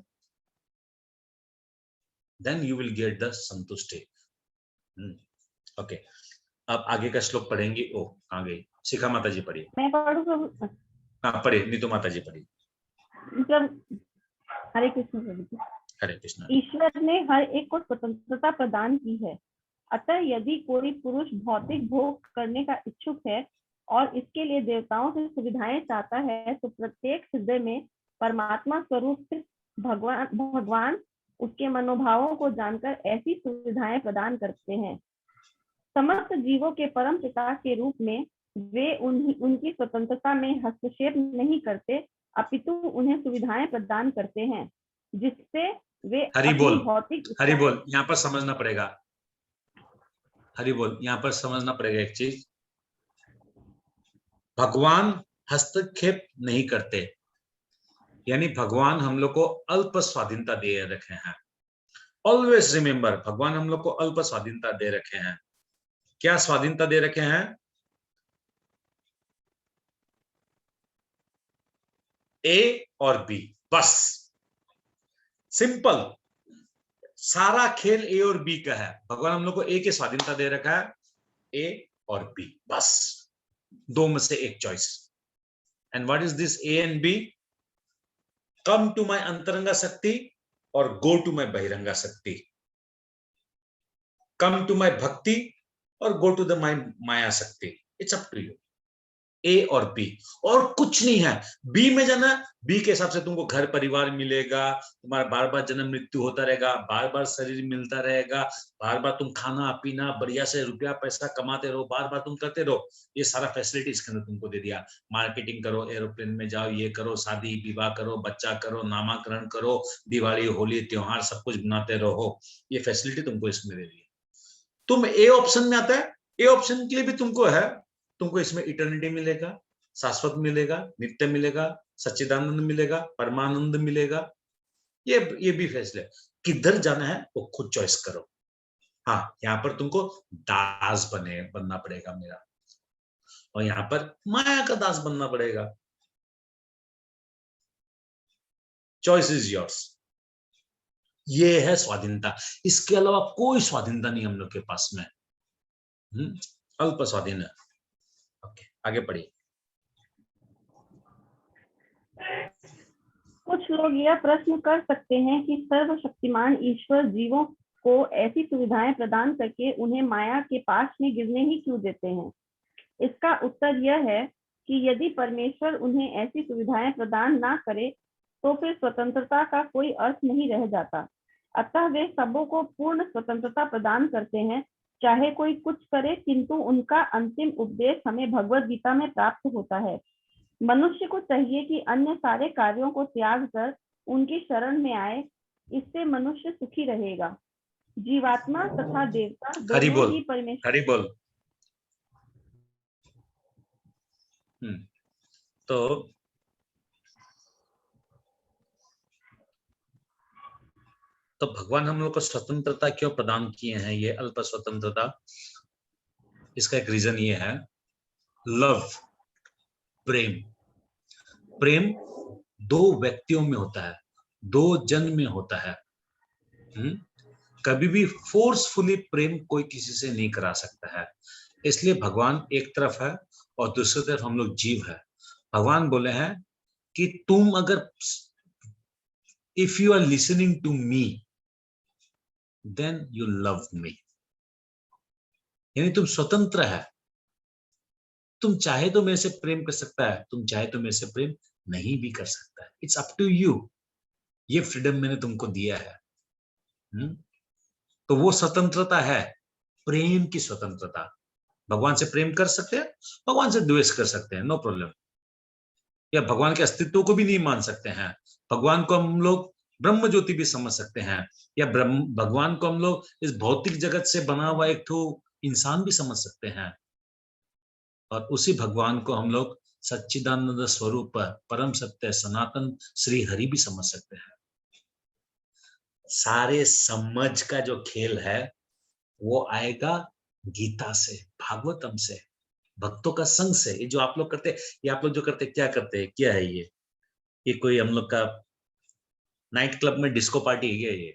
Then you will get the santushti. Okay, अब आगे का श्लोक पढ़ेंगे। ओ कहाँ गई? शिखा माता जी पढ़िए। मैं पढ़ूं प्रभु? हाँ पढ़िए, नीतू माता जी पढ़िए। मतलब हरे कृष्ण प्रभु जी। हरे कृष्ण। ईश्वर ने हर एक को स्वतंत्रता प्रदान की है, अतः यदि कोई पुरुष भौतिक भोग करने का इच्छुक है और इसके लिए देवताओं से सुविधाएं चाहता है, तो प्रत्येक हृदय में परमात्मा स्वरूप भगवान उसके मनोभावों को जानकर ऐसी सुविधाएं प्रदान करते हैं। समस्त जीवों के परम पिता के रूप में वे उनकी स्वतंत्रता में हस्तक्षेप नहीं करते, अपितु उन्हें सुविधाएं प्रदान करते हैं जिससे वे हरि बोल, भौतिक हरि बोल। यहाँ पर समझना पड़ेगा, हरि बोल, यहाँ पर समझना पड़ेगा एक चीज। भगवान हस्तक्षेप नहीं करते, यानी भगवान हम लोग को अल्प स्वाधीनता दे रखे हैं। ऑलवेज रिमेंबर, भगवान हम लोग को अल्प स्वाधीनता दे रखे हैं। क्या स्वाधीनता दे रखे हैं? ए और बी, बस सिंपल। सारा खेल ए और बी का है। भगवान हम लोग को ए की स्वाधीनता दे रखा है, ए और बी, बस दो में से एक choice. And what is this A and B? Come to my antaranga shakti और गो टू माय बहिरंगा शक्ति। कम टू माय भक्ति और go to the my maya shakti. It's up to you. A और बी, और कुछ नहीं है। बी में जाना, बी के हिसाब से तुमको घर परिवार मिलेगा, तुम्हारा बार बार जन्म मृत्यु होता रहेगा, बार बार शरीर मिलता रहेगा, बार बार तुम खाना पीना बढ़िया से रुपया पैसा कमाते रहो, बार बार तुम करते रहो। ये सारा फैसिलिटी इसके अंदर तुमको दे दिया। मार्केटिंग करो, एरोप्लेन में जाओ, ये करो, शादी विवाह करो, बच्चा करो, नामाकरण करो, दिवाली होली त्योहार सब कुछ बनाते रहो। ये फैसिलिटी तुमको इसमें दे दी। तुम ए ऑप्शन में आता है, ए ऑप्शन के लिए भी तुमको है, तुमको इसमें इटर्निटी मिलेगा, शाश्वत मिलेगा, नित्य मिलेगा, सच्चिदानंद मिलेगा, परमानंद मिलेगा। ये भी फैसला है। किधर जाना है वो खुद चॉइस करो। हाँ, यहाँ पर तुमको दास बनना पड़ेगा मेरा, और यहाँ पर माया का दास बनना पड़ेगा। Choice is yours. ये है स्वाधीनता। इसके अलावा कोई स्वाधीनता नहीं हम लोग के पास में। अल्प स्वाधीन है। ओके, आगे पढ़िए। कुछ लोग यह प्रश्न कर सकते हैं कि सर्वशक्तिमान ईश्वर जीवों को ऐसी सुविधाएं प्रदान करके उन्हें माया के पास में गिरने ही क्यों देते हैं? इसका उत्तर यह है कि यदि परमेश्वर उन्हें ऐसी सुविधाएं प्रदान ना करे तो फिर स्वतंत्रता का कोई अर्थ नहीं रह जाता। अतः वे सबों को पूर्ण स्वतंत्रता प्रदान करते हैं, चाहे कोई कुछ करे, किंतु उनका अंतिम उपदेश हमें भगवद गीता में प्राप्त होता है। मनुष्य को चाहिए कि अन्य सारे कार्यों को त्याग कर उनकी शरण में आए, इससे मनुष्य सुखी रहेगा। जीवात्मा तथा देवता दोनों ही परमेश्वर। हरि बोल। तो भगवान हम लोग को स्वतंत्रता क्यों प्रदान किए हैं? ये अल्प स्वतंत्रता, इसका एक रीजन ये है, लव, प्रेम। प्रेम दो व्यक्तियों में होता है, दो जन में होता है। कभी भी फोर्सफुली प्रेम कोई किसी से नहीं करा सकता है। इसलिए भगवान एक तरफ है और दूसरी तरफ हम लोग जीव है। भगवान बोले हैं कि तुम अगर if you are listening to me then you love me, यानी तुम स्वतंत्र है। तुम चाहे तो मेरे से प्रेम कर सकता है, तुम चाहे तो मेरे से प्रेम नहीं भी कर सकता है। It's up to you. ये फ्रीडम मैंने तुमको दिया है। तो वो स्वतंत्रता है, प्रेम की स्वतंत्रता। भगवान से प्रेम कर सकते हैं, भगवान से द्वेष कर सकते हैं, नो प्रॉब्लम। या भगवान के अस्तित्व को भी नहीं मान सकते हैं। भगवान को हम लोग ब्रह्म ज्योति भी समझ सकते हैं, या भगवान को हम लोग इस भौतिक जगत से बना हुआ एक ठो इंसान भी समझ सकते हैं। और उसी भगवान को हम लोग सच्चिदानंद स्वरूप परम सत्य सनातन श्री हरि भी समझ सकते हैं। सारे समझ का जो खेल है वो आएगा गीता से, भागवतम से, भक्तों का संग से। ये जो आप लोग करते, ये आप लोग जो करते क्या करते हैं, क्या है ये कोई हम लोग का नाइट क्लब में डिस्को पार्टी है? ये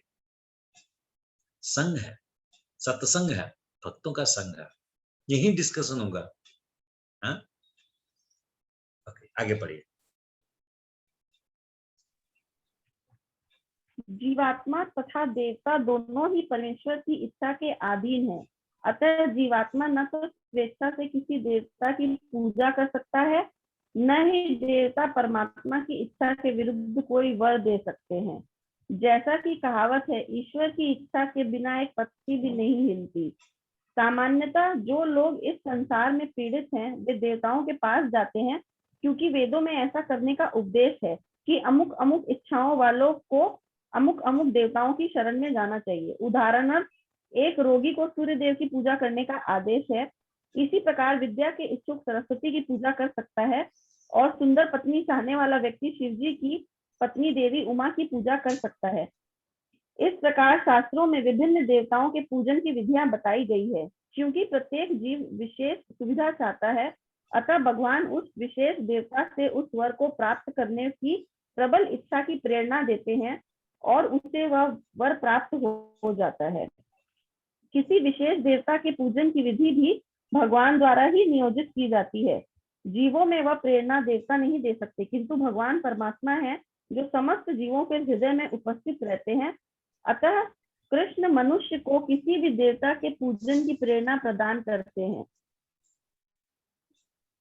संग है, सत्संग है, भक्तों का संग है, यही डिस्कशन होगा। हाँ, ओके, आगे बढ़िए। जीवात्मा तथा देवता दोनों ही परमेश्वर की इच्छा के अधीन है। अतः जीवात्मा न तो स्वेच्छा से किसी देवता की पूजा कर सकता है, न ही देवता परमात्मा की इच्छा के विरुद्ध कोई वर दे सकते हैं। जैसा कि कहावत है, ईश्वर की इच्छा के बिना एक पत्ती भी नहीं हिलती। सामान्यतः जो लोग इस संसार में पीड़ित हैं, वे देवताओं के पास जाते हैं, क्योंकि वेदों में ऐसा करने का उपदेश है कि अमुक अमुक इच्छाओं वालों को अमुक अमुक देवताओं की शरण में जाना चाहिए। उदाहरणार्थ, एक रोगी को सूर्य देव की पूजा करने का आदेश है। इसी प्रकार विद्या के इच्छुक सरस्वती की पूजा कर सकता है, और सुंदर पत्नी चाहने वाला व्यक्ति शिवजी की पत्नी देवी उमा की पूजा कर सकता है। इस प्रकार शास्त्रों में विभिन्न देवताओं के पूजन की विधियां बताई गई है। क्योंकि प्रत्येक जीव विशेष सुविधा चाहता है, अतः भगवान उस विशेष देवता से उस वर को प्राप्त करने की प्रबल इच्छा की प्रेरणा देते हैं, और उससे वह वर प्राप्त हो जाता है। किसी विशेष देवता के पूजन की विधि भी भगवान द्वारा ही नियोजित की जाती है। जीवों में वह प्रेरणा देवता नहीं दे सकते, किंतु भगवान परमात्मा है जो समस्त जीवों के हृदय में उपस्थित रहते हैं। अतः कृष्ण मनुष्य को किसी भी देवता के पूजन की प्रेरणा प्रदान करते हैं।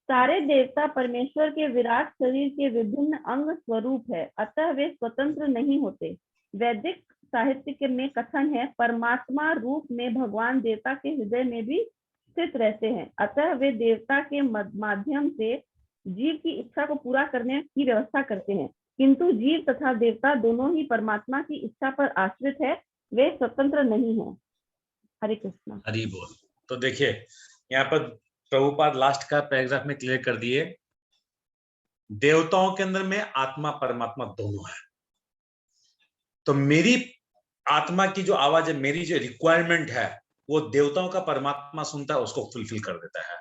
सारे देवता परमेश्वर के विराट शरीर के विभिन्न अंग स्वरूप है, अतः वे स्वतंत्र नहीं होते। वैदिक साहित्य में कथन है, परमात्मा रूप में भगवान देवता के हृदय में भी स्थित रहते हैं, अतः वे देवता के माध्यम से जीव की इच्छा को पूरा करने की व्यवस्था करते हैं। किंतु जीव तथा देवता दोनों ही परमात्मा की इच्छा पर आश्रित है, वे स्वतंत्र नहीं है। हरे कृष्णा। हरि बोल। तो देखिए यहाँ पर प्रभुपाद लास्ट का पैराग्राफ में क्लियर कर दिए, देवताओं के अंदर में आत्मा परमात्मा दोनों है। तो मेरी आत्मा की जो आवाज है, मेरी जो रिक्वायरमेंट है, वो देवताओं का परमात्मा सुनता है, उसको फुलफिल कर देता है।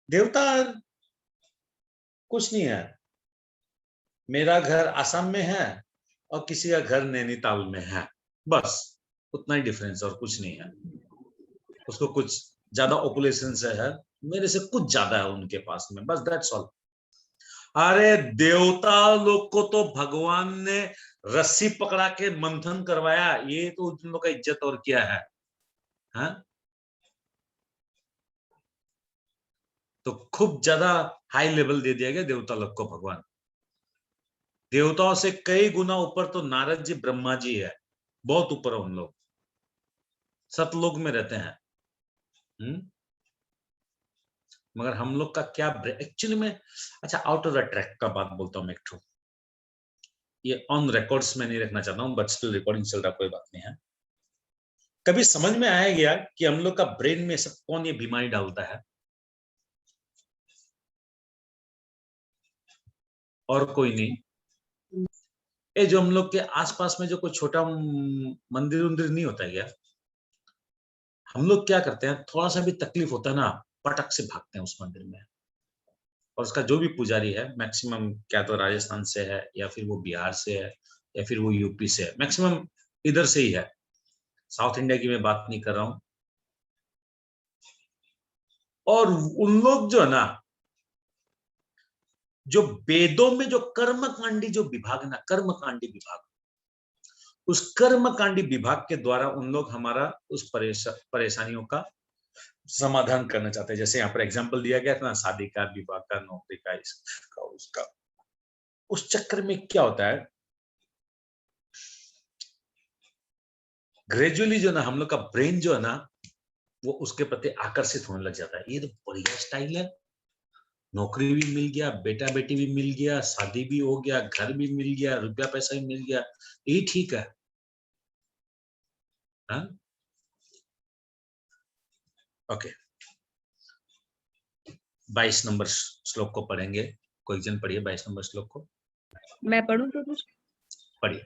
देवता कुछ नहीं है, मेरा घर असम में है और किसी का घर नैनीताल में है, बस उतना ही डिफरेंस, और कुछ नहीं है। उसको कुछ ज्यादा पॉपुलेशन से है, मेरे से कुछ ज्यादा है उनके पास में, बस दैट्स ऑल। अरे देवता लोग को तो भगवान ने रस्सी पकड़ा के मंथन करवाया, ये तो उन लोग का इज्जत और क्या है? हाँ? तो खूब ज्यादा हाई लेवल दे दिया गया देवता लोग को भगवान। देवताओं से कई गुना ऊपर तो नारद जी ब्रह्मा जी है, बहुत ऊपर उन लोग सतलोक में रहते हैं। मगर हम लोग का क्या एक्चुअली में, अच्छा आउट ऑफ द ट्रैक का बात बोलता हूँ मैं एक, ये ऑन रिकॉर्ड्स में नहीं रखना चाहता हूँ, बट स्टिल रिकॉर्डिंग चल रहा, कोई बात नहीं है। कभी समझ में आया गया कि हम लोग का ब्रेन में सब कौन ये बीमारी डालता है? और कोई नहीं, ये जो हम लोग के आसपास में जो कोई छोटा मंदिर उंदिर नहीं होता क्या, हम लोग क्या करते हैं, थोड़ा सा भी तकलीफ होता है ना, पटक से भागते हैं उस मंदिर में। और उसका जो भी पुजारी है, मैक्सिमम क्या तो राजस्थान से है, या फिर वो बिहार से है, या फिर वो यूपी से है, मैक्सिमम इधर से ही है, साउथ इंडिया की मैं बात नहीं कर रहा हूं। और उन लोग जो है ना, जो वेदों में जो कर्मकांडी जो विभाग है ना, कर्मकांडी विभाग, उस कर्मकांडी विभाग के द्वारा उन लोग हमारा उस परेशानियों का समाधान करना चाहते हैं। जैसे यहाँ पर एग्जाम्पल दिया गया था ना, शादी का, विवाह का, नौकरी का, इसका उसका, उस चक्कर में क्या होता है, ग्रेजुअली जो ना हम लोग का ब्रेन जो है ना, वो उसके प्रति आकर्षित होने लग जाता है। ये तो बढ़िया स्टाइल है, नौकरी भी मिल गया, बेटा बेटी भी मिल गया, शादी भी हो गया, घर भी मिल गया, रुपया पैसा भी मिल गया, ये ठीक है। ओके, 22 नंबर श्लोक को पढ़ेंगे। कोई जन पढ़िए 22 नंबर श्लोक को। मैं पढ़ूं प्रभु? पढ़िए।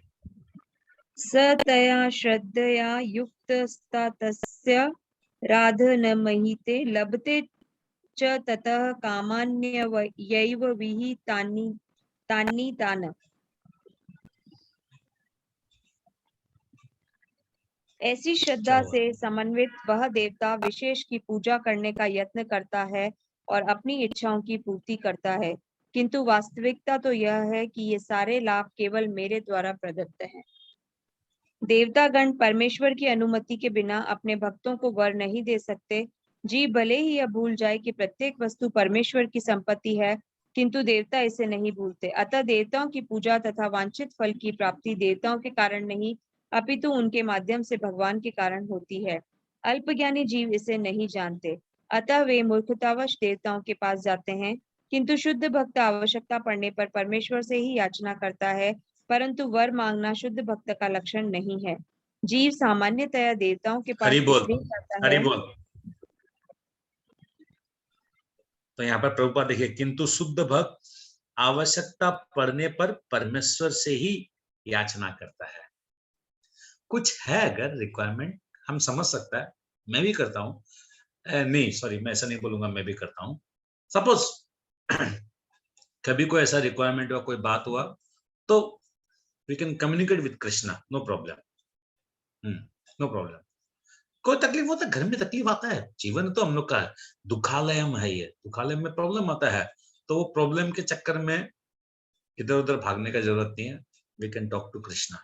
सतया श्रद्धया युक्तस्तस्य राध न महिते लभते च ततः कामान्ययैव विहितानि तानि तान्। ऐसी श्रद्धा से समन्वित वह देवता विशेष की पूजा करने का यत्न करता है और अपनी इच्छाओं की पूर्ति करता है, किंतु वास्तविकता तो यह है कि ये सारे लाभ केवल मेरे द्वारा प्रदत्त हैं। देवतागण परमेश्वर की अनुमति के बिना अपने भक्तों को वर नहीं दे सकते। जीव भले ही यह भूल जाए कि प्रत्येक वस्तु परमेश्वर की संपत्ति है, किंतु देवता इसे नहीं भूलते। अतः देवताओं की पूजा तथा वांछित फल की प्राप्ति देवताओं के कारण नहीं, अपितु उनके माध्यम से भगवान के कारण होती है। अल्पज्ञानी जीव इसे नहीं जानते, अतः वे मूर्खतावश देवताओं के पास जाते हैं, किंतु शुद्ध भक्त आवश्यकता पड़ने पर परमेश्वर से ही याचना करता है, परंतु वर मांगना शुद्ध भक्त का लक्षण नहीं है। जीव सामान्यतया देवताओं के पास इसलिए जाता है। तो यहाँ पर प्रभुपाद देखिए, किंतु शुद्ध भक्त आवश्यकता पड़ने पर परमेश्वर से ही याचना करता है। कुछ है अगर रिक्वायरमेंट, हम समझ सकता है, मैं भी करता हूँ, नहीं सॉरी मैं ऐसा नहीं बोलूंगा, मैं भी करता हूँ। सपोज कभी कोई ऐसा रिक्वायरमेंट हुआ, कोई बात हुआ, तो we can communicate with Krishna, no problem, no problem. कोई तकलीफ होता है, घर में तकलीफ आता है, जीवन तो हम लोग का है, दुखालयम है, ये दुखालय में प्रॉब्लम आता है, तो वो प्रॉब्लम के चक्कर में इधर उधर भागने का जरूरत नहीं है, we can talk to Krishna.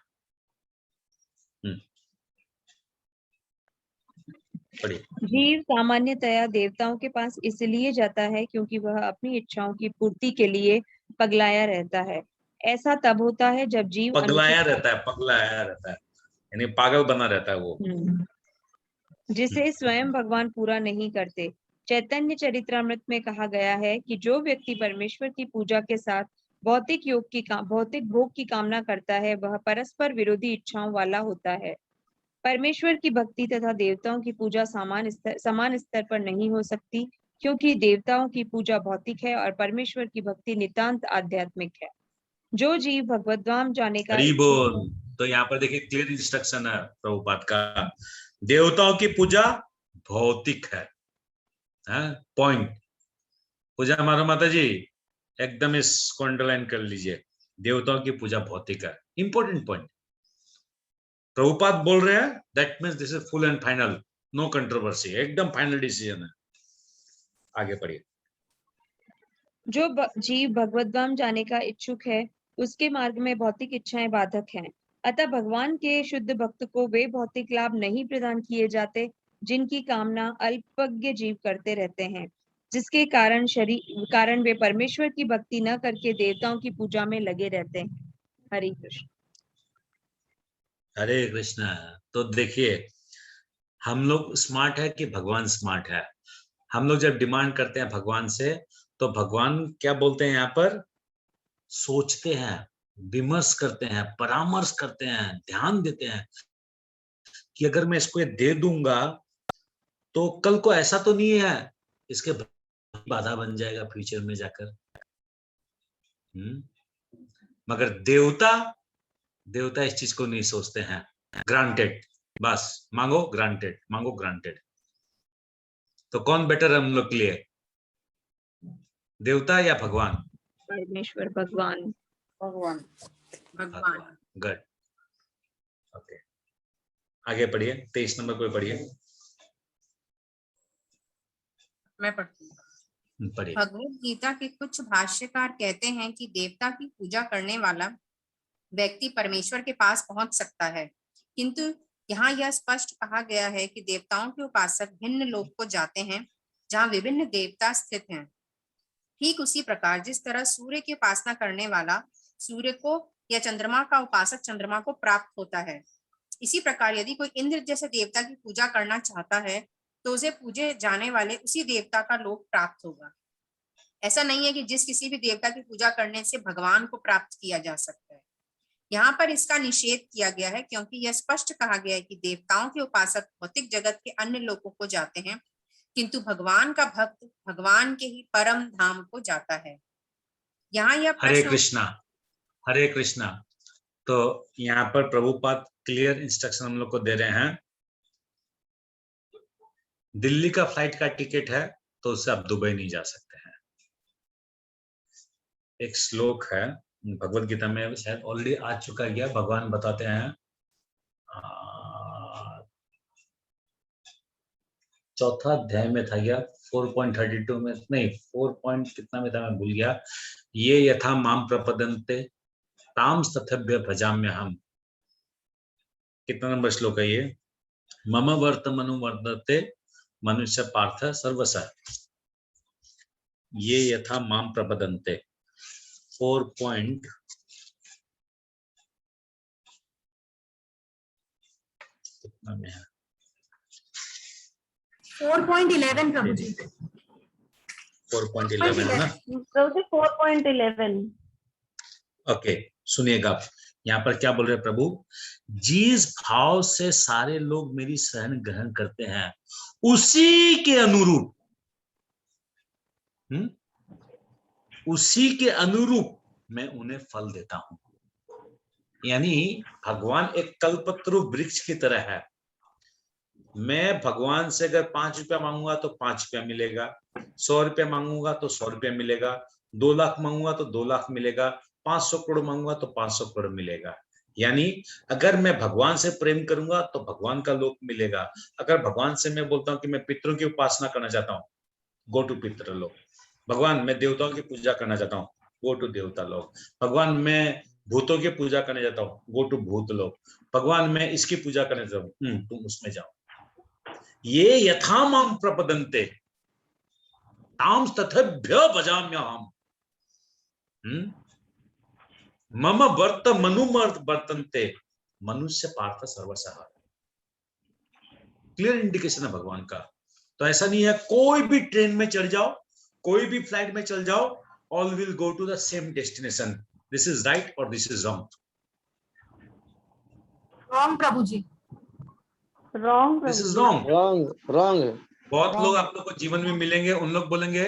जीव सामान्यतया देवताओं के पास इसलिए जाता है क्योंकि वह अपनी इच्छाओं की पूर्ति के लिए पगलाया रहता है। ऐसा तब होता है जब जीव पगलाया रहता है यानी पागल बना रहता है वो, जिसे स्वयं भगवान पूरा नहीं करते। चैतन्य चरित्रामृत में कहा गया है कि जो व्यक्ति परमेश्वर की पूजा के साथ भौतिक भोग की कामना करता है, वह परस्पर विरोधी इच्छाओं वाला होता है। परमेश्वर की भक्ति तथा देवताओं की पूजा समान स्तर पर नहीं हो सकती, क्योंकि देवताओं की पूजा भौतिक है और परमेश्वर की भक्ति नितांत आध्यात्मिक है। जो जीव भगवद्धाम जाने का तो यहाँ पर देखिए क्लियर इंस्ट्रक्शन है प्रभुपाद का, देवताओं की पूजा भौतिक है, पॉइंट। पूजा हमारा माता जी एकदम इसको अंडरलाइन कर लीजिए, देवताओं की पूजा भौतिक है, इंपॉर्टेंट पॉइंट। प्रभुपाद बोल रहे हैं, that means this is full and final, no controversy, एकदम फाइनल डिसीजन है। आगे पढ़िए। जो जीव भगवद्धाम जाने का इच्छुक है, उसके मार्ग में भौतिक इच्छाएं बाधक हैं। अतः भगवान के शुद्ध भक्त को वे भौतिक लाभ नहीं प्रदान किए जाते जिनकी कामना अल्पज्ञ जीव करते रहते हैं, जिसके कारण वे परमेश्वर की भक्ति न करके देवताओं की पूजा में लगे रहते हैं। हरे कृष्ण। हरे कृष्ण। तो देखिए, हम लोग स्मार्ट है कि भगवान स्मार्ट है? हम लोग जब डिमांड करते हैं भगवान से, तो भगवान क्या बोलते हैं? यहाँ पर सोचते हैं, विमर्श करते हैं, परामर्श करते हैं, ध्यान देते हैं कि अगर मैं इसको दे दूंगा तो कल को ऐसा तो नहीं है इसके बाधा बन जाएगा फ्यूचर में जाकर। मगर देवता इस चीज को नहीं सोचते हैं। ग्रांटेड, बस मांगो ग्रांटेड, मांगो ग्रांटेड। तो कौन बेटर है हम लोग के लिए, देवता या भगवान? परमेश्वर, भगवान। Good, okay. आगे पढ़िए, 23 नंबर कोई पढ़िए। मैं पढ़ती हूँ। पढ़िए। भगवद गीता के कुछ भाष्यकार कहते हैं कि देवता की पूजा करने वाला व्यक्ति परमेश्वर के पास पहुंच सकता है, किंतु यहाँ यह स्पष्ट कहा गया है कि देवताओं के उपासक भिन्न लोक को जाते हैं जहाँ विभिन्न देवता स्थित हैं। ठीक उसी प्रकार जिस तरह सूर्य की उपासना करने वाला सूर्य को या चंद्रमा का उपासक चंद्रमा को प्राप्त होता है, इसी प्रकार यदि कोई इंद्र जैसे देवता की पूजा करना चाहता है तो उसे पूजे जाने वाले उसी देवता का लोक प्राप्त होगा। ऐसा नहीं है कि जिस किसी भी देवता की पूजा करने से भगवान को प्राप्त किया जा सकता है। यहाँ पर इसका निषेध किया गया है, क्योंकि यह स्पष्ट कहा गया है कि देवताओं के उपासक भौतिक जगत के अन्य लोकों को जाते हैं, किंतु भगवान का भक्त भगवान के ही परम धाम को जाता है। यहाँ यह हरे कृष्णा, हरे कृष्णा। तो यहाँ पर प्रभुपाद क्लियर इंस्ट्रक्शन हम लोग को दे रहे हैं। दिल्ली का फ्लाइट का टिकट है तो उससे आप दुबई नहीं जा सकते हैं। एक श्लोक है भगवत गीता में, शायद ऑलरेडी आ चुका है, भगवान बताते हैं, चौथा अध्याय में था क्या, 4.32 में नहीं, 4. कितना में था मैं भूल गया। ये यथा माम प्रपदन्ते ताम तथभ्य भजाम्य हम, कितना नंबर श्लोक है ये? मम वर्तमनु वर्तते मनुष्य पार्थ सर्वस, ये यथा माम प्रपदन्ते 4. कितना में है? 4.11 प्रभु जी। 4.11 है ना प्रभु जी? 4.11। ओके, सुनिएगा आप, यहाँ पर क्या बोल रहे हैं प्रभु? जिस भाव से सारे लोग मेरी शरण ग्रहण करते हैं उसी के अनुरूप, उसी के अनुरूप मैं उन्हें फल देता हूं। यानी भगवान एक कल्पतरु वृक्ष की तरह है। मैं भगवान से अगर 5 रुपया मांगूंगा तो 5 रुपया मिलेगा, 100 रुपया मांगूंगा तो 100 रुपया मिलेगा, 2 लाख मांगूंगा तो 2 लाख मिलेगा, 500 करोड़ मांगूंगा तो 500 करोड़ मिलेगा। यानी अगर मैं भगवान से प्रेम करूंगा तो भगवान का लोक मिलेगा। अगर भगवान से मैं बोलता हूँ कि मैं पितरों की उपासना करना चाहता हूँ, गो टू पितृ लोक। भगवान मैं देवताओं की पूजा करना चाहता हूँ, गो टू देवता लोक। भगवान मैं भूतों की पूजा करने जाता हूँ, गो टू भूत लोक। भगवान मैं इसकी पूजा करने जाता हूँ, तुम उसमें जाओ। ये यथा माम प्रपदन्ते ताम तथभ्य भजाम्यहम्, मम वर्त मनुमर्त वर्तन्ते मनुष्य पार्थ सर्वसः। क्लियर इंडिकेशन है भगवान का। तो ऐसा नहीं है कोई भी ट्रेन में चढ़ जाओ, कोई भी फ्लाइट में चल जाओ, all will go to the same destination. This is right और this is wrong. Wrong Prabhu ji. Wrong. This is wrong. Wrong. बहुत लोग आप लोग को जीवन में मिलेंगे, उन लोग बोलेंगे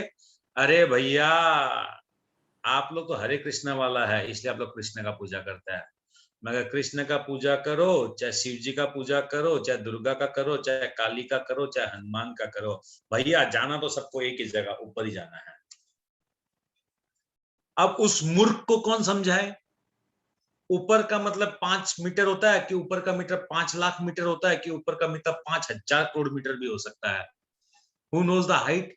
अरे भैया आप लोग तो हरे कृष्ण वाला है इसलिए आप लोग कृष्ण का पूजा करता है। मगर कृष्ण का पूजा करो, चाहे शिव जी का पूजा करो, चाहे दुर्गा का करो, चाहे काली का करो, चाहे हनुमान का करो, भैया जाना तो सबको एक ही जगह, ऊपर ही जाना है। अब उस मूर्ख को कौन समझाए? ऊपर का मतलब 5 मीटर होता है कि ऊपर का मीटर 5 लाख मीटर होता है कि ऊपर का मीटर 5,000 करोड़ मीटर भी हो सकता है। Who knows the height?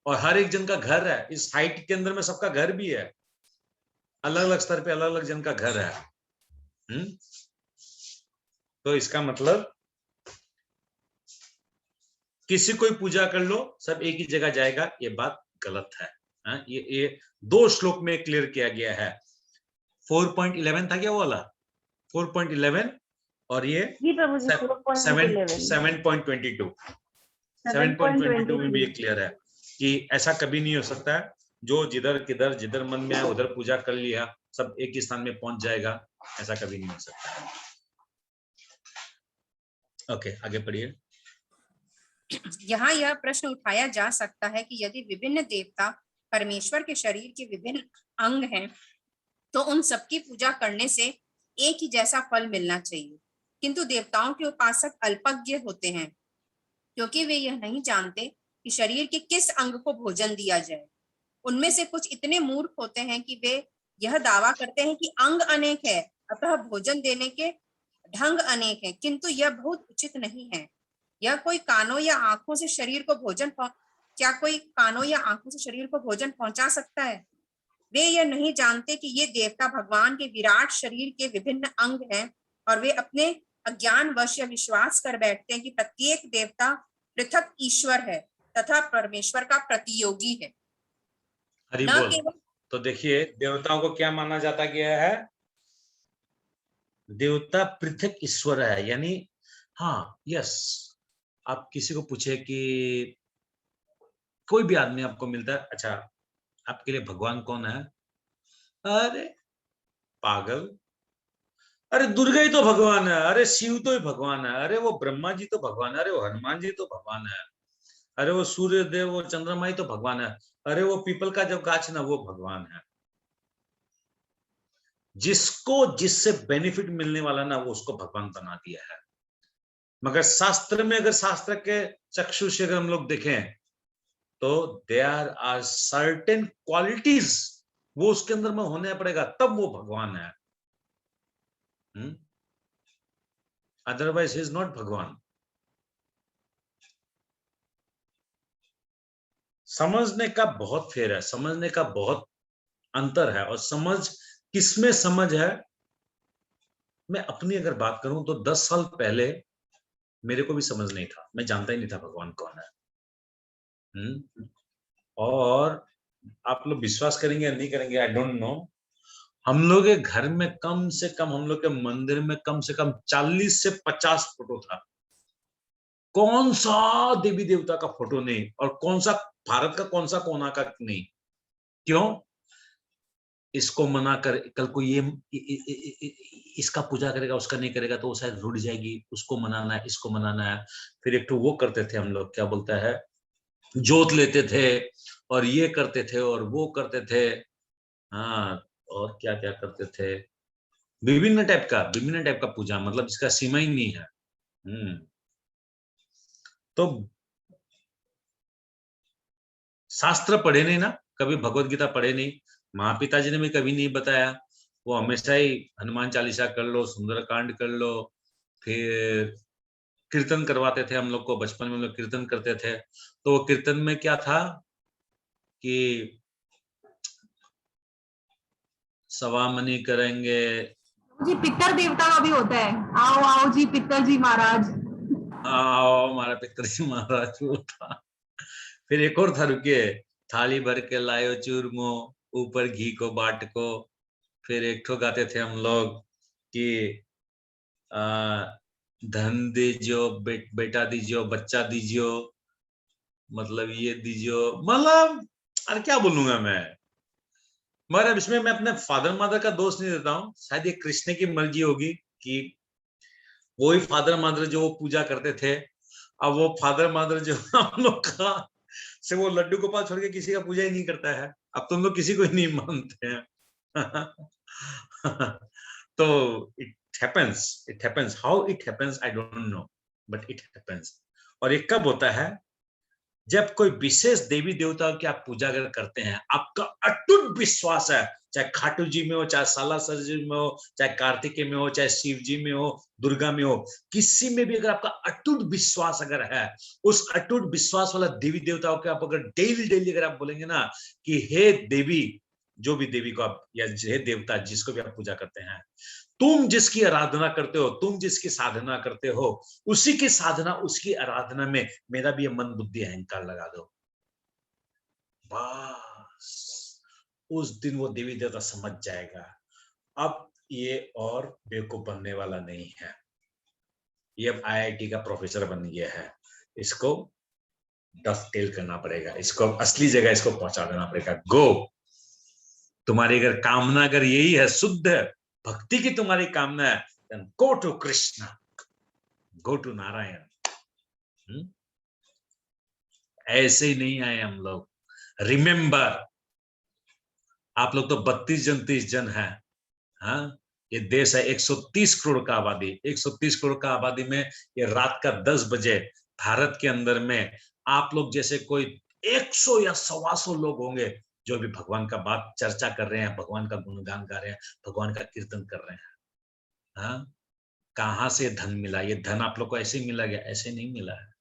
और हर एक जन का घर है, इस हाइट के अंदर में सबका घर भी है, अलग अलग स्तर पे अलग अलग जन का घर है। तो इसका मतलब किसी कोई पूजा कर लो सब एक ही जगह जाएगा, ये बात गलत है। ये 2 श्लोक में क्लियर किया गया है। 4.11 था क्या वो वाला? 4.11 और ये 7.22 में भी क्लियर है कि ऐसा कभी नहीं हो सकता है जो जिधर मन में आए उधर पूजा कर लिया सब एक ही स्थान में पहुंच जाएगा, ऐसा कभी नहीं हो सकता है। ओके, आगे पढ़िए। यहाँ यह प्रश्न उठाया जा सकता है कि यदि विभिन्न देवता परमेश्वर के शरीर के विभिन्न अंग हैं तो उन सबकी पूजा करने से एक ही जैसा फल मिलना चाहिए, किंतु देवताओं के उपासक अल्पज्ञ होते हैं क्योंकि वे यह नहीं जानते कि शरीर के किस अंग को भोजन दिया जाए। उनमें से कुछ इतने मूर्ख होते हैं कि वे यह दावा करते हैं कि अंग अनेक है अतः भोजन देने के ढंग अनेक हैं, किंतु यह बहुत उचित नहीं है। यह कोई कानों या आंखों से शरीर को भोजन पहुंचा सकता है? वे यह नहीं जानते कि ये देवता भगवान के विराट शरीर के विभिन्न अंग हैं और वे अपने अज्ञान वश या विश्वास कर बैठते हैं कि प्रत्येक देवता पृथक ईश्वर है तथा परमेश्वर का प्रतियोगी है। हरि बोल। तो देखिए देवताओं को क्या माना जाता गया है? देवता पृथक ईश्वर है। यानी हाँ, यस, आप किसी को पूछे कि कोई भी आदमी आपको मिलता है, अच्छा आपके लिए भगवान कौन है? अरे पागल, अरे दुर्गा ही तो भगवान है, अरे शिव तो ही भगवान है, अरे वो ब्रह्मा जी तो भगवान है, अरे वो हनुमान जी तो भगवान है, अरे वो सूर्य देव वो चंद्रमा ही तो भगवान है, अरे वो पीपल का जब गाछ ना वो भगवान है। जिसको जिससे बेनिफिट मिलने वाला ना वो उसको भगवान बना दिया है। मगर शास्त्र में, अगर शास्त्र के चक्षु से अगर हम लोग देखें तो देयर आर सर्टेन क्वालिटीज वो उसके अंदर में होने पड़ेगा, तब वो भगवान है। अदरवाइज ही इज नॉट भगवान। समझने का बहुत फेर है, समझने का बहुत अंतर है। और समझ किसमें समझ है, मैं अपनी अगर बात करूं तो 10 साल पहले मेरे को भी समझ नहीं था, मैं जानता ही नहीं था भगवान कौन है। और आप लोग विश्वास करेंगे या नहीं करेंगे, आई डोंट नो, हम लोग के घर में कम से कम, हम लोग के मंदिर में कम से कम 40 से 50 फोटो था। कौन सा देवी देवता का फोटो नहीं, और कौन सा भारत का कौन सा कोना का नहीं। क्यों? इसको मना कर, कल को ये इसका पूजा करेगा, उसका नहीं करेगा तो वो शायद रुट जाएगी, उसको मनाना है, इसको मनाना है। फिर एक तो वो करते थे हम लोग, क्या बोलता है, जोत लेते थे और ये करते थे और वो करते थे। हाँ, और क्या क्या करते थे, विभिन्न टाइप का पूजा, मतलब इसका सीमा ही नहीं है। तो शास्त्र पढ़े नहीं ना, कभी भगवत गीता पढ़े नहीं, माँ पिताजी ने भी कभी नहीं बताया। वो हमेशा ही हनुमान चालीसा कर लो, सुंदरकांड कर लो, फिर कीर्तन करवाते थे हम लोग को, बचपन में हम लोग कीर्तन करते थे। तो वो कीर्तन में क्या था कि सवामनी करेंगे जी, पितर देवता का भी होता है, आओ आओ जी पितर जी महाराज, आओ हमारा पिताजी महाराज वो था। फिर एक और था, रुकिए, थाली भर के लायो चूरमो, ऊपर घी को बाट को। फिर एक ठो गाते थे हम लोग कि धन दीजियो, बेटा दीजियो, बच्चा दीजियो, मतलब ये दीजियो, मतलब अरे क्या बोलूंगा मैं। मगर अब इसमें मैं अपने फादर मदर का दोष नहीं देता हूँ, शायद ये कृष्ण की मर्जी होगी कि वही फादर मदर जो वो पूजा करते थे, अब वो फादर मदर जो हम लोग का से वो लड्डू गोपाल छोड़ के किसी का पूजा ही नहीं करता है। अब तुम लोग किसी को ही नहीं मानते हैं। तो it happens how it happens I don't know, but it happens. और ये कब होता है, जब कोई विशेष देवी देवताओं की आप पूजा अगर करते हैं, आपका अटूट विश्वास है, चाहे खाटू जी में हो, चाहे सालासर जी में हो, चाहे कार्तिकेय में हो, चाहे शिव जी में हो, दुर्गा में हो, किसी में भी अगर आपका अटूट विश्वास अगर है, उस अटूट विश्वास वाला देवी देवताओं के आप अगर डेली डेली अगर आप बोलेंगे ना कि हे देवी, जो भी देवी को आप, या हे देवता जिसको भी आप पूजा करते हैं, तुम जिसकी आराधना करते हो, तुम जिसकी साधना करते हो, उसी की साधना, उसकी आराधना में मेरा भी मन बुद्धि अहंकार लगा दो, बस उस दिन वो देवी देवता समझ जाएगा अब ये और बेवकूफ बनने वाला नहीं है, ये अब IIT का प्रोफेसर बन गया है, इसको डफटेल करना पड़ेगा, इसको असली जगह इसको पहुंचा देना पड़ेगा। गो, तुम्हारी अगर कामना अगर यही है, शुद्ध भक्ति की तुम्हारी कामना है, then go to Krishna, go to Narayan. ऐसे ही नहीं आए हम लोग। रिमेंबर, आप लोग तो 32 जन 30 जन है। हाँ, ये देश है 130 करोड़ का आबादी, 130 करोड़ का आबादी में ये रात का 10 बजे भारत के अंदर में आप लोग जैसे कोई 100 या 125 लोग होंगे जो भी भगवान का बात चर्चा कर रहे हैं, भगवान का गुणगान गा रहे हैं, भगवान का कीर्तन कर रहे हैं। हाँ, कहाँ से धन मिला? ये धन आप लोग को ऐसे ही मिला गया? ऐसे नहीं मिला है।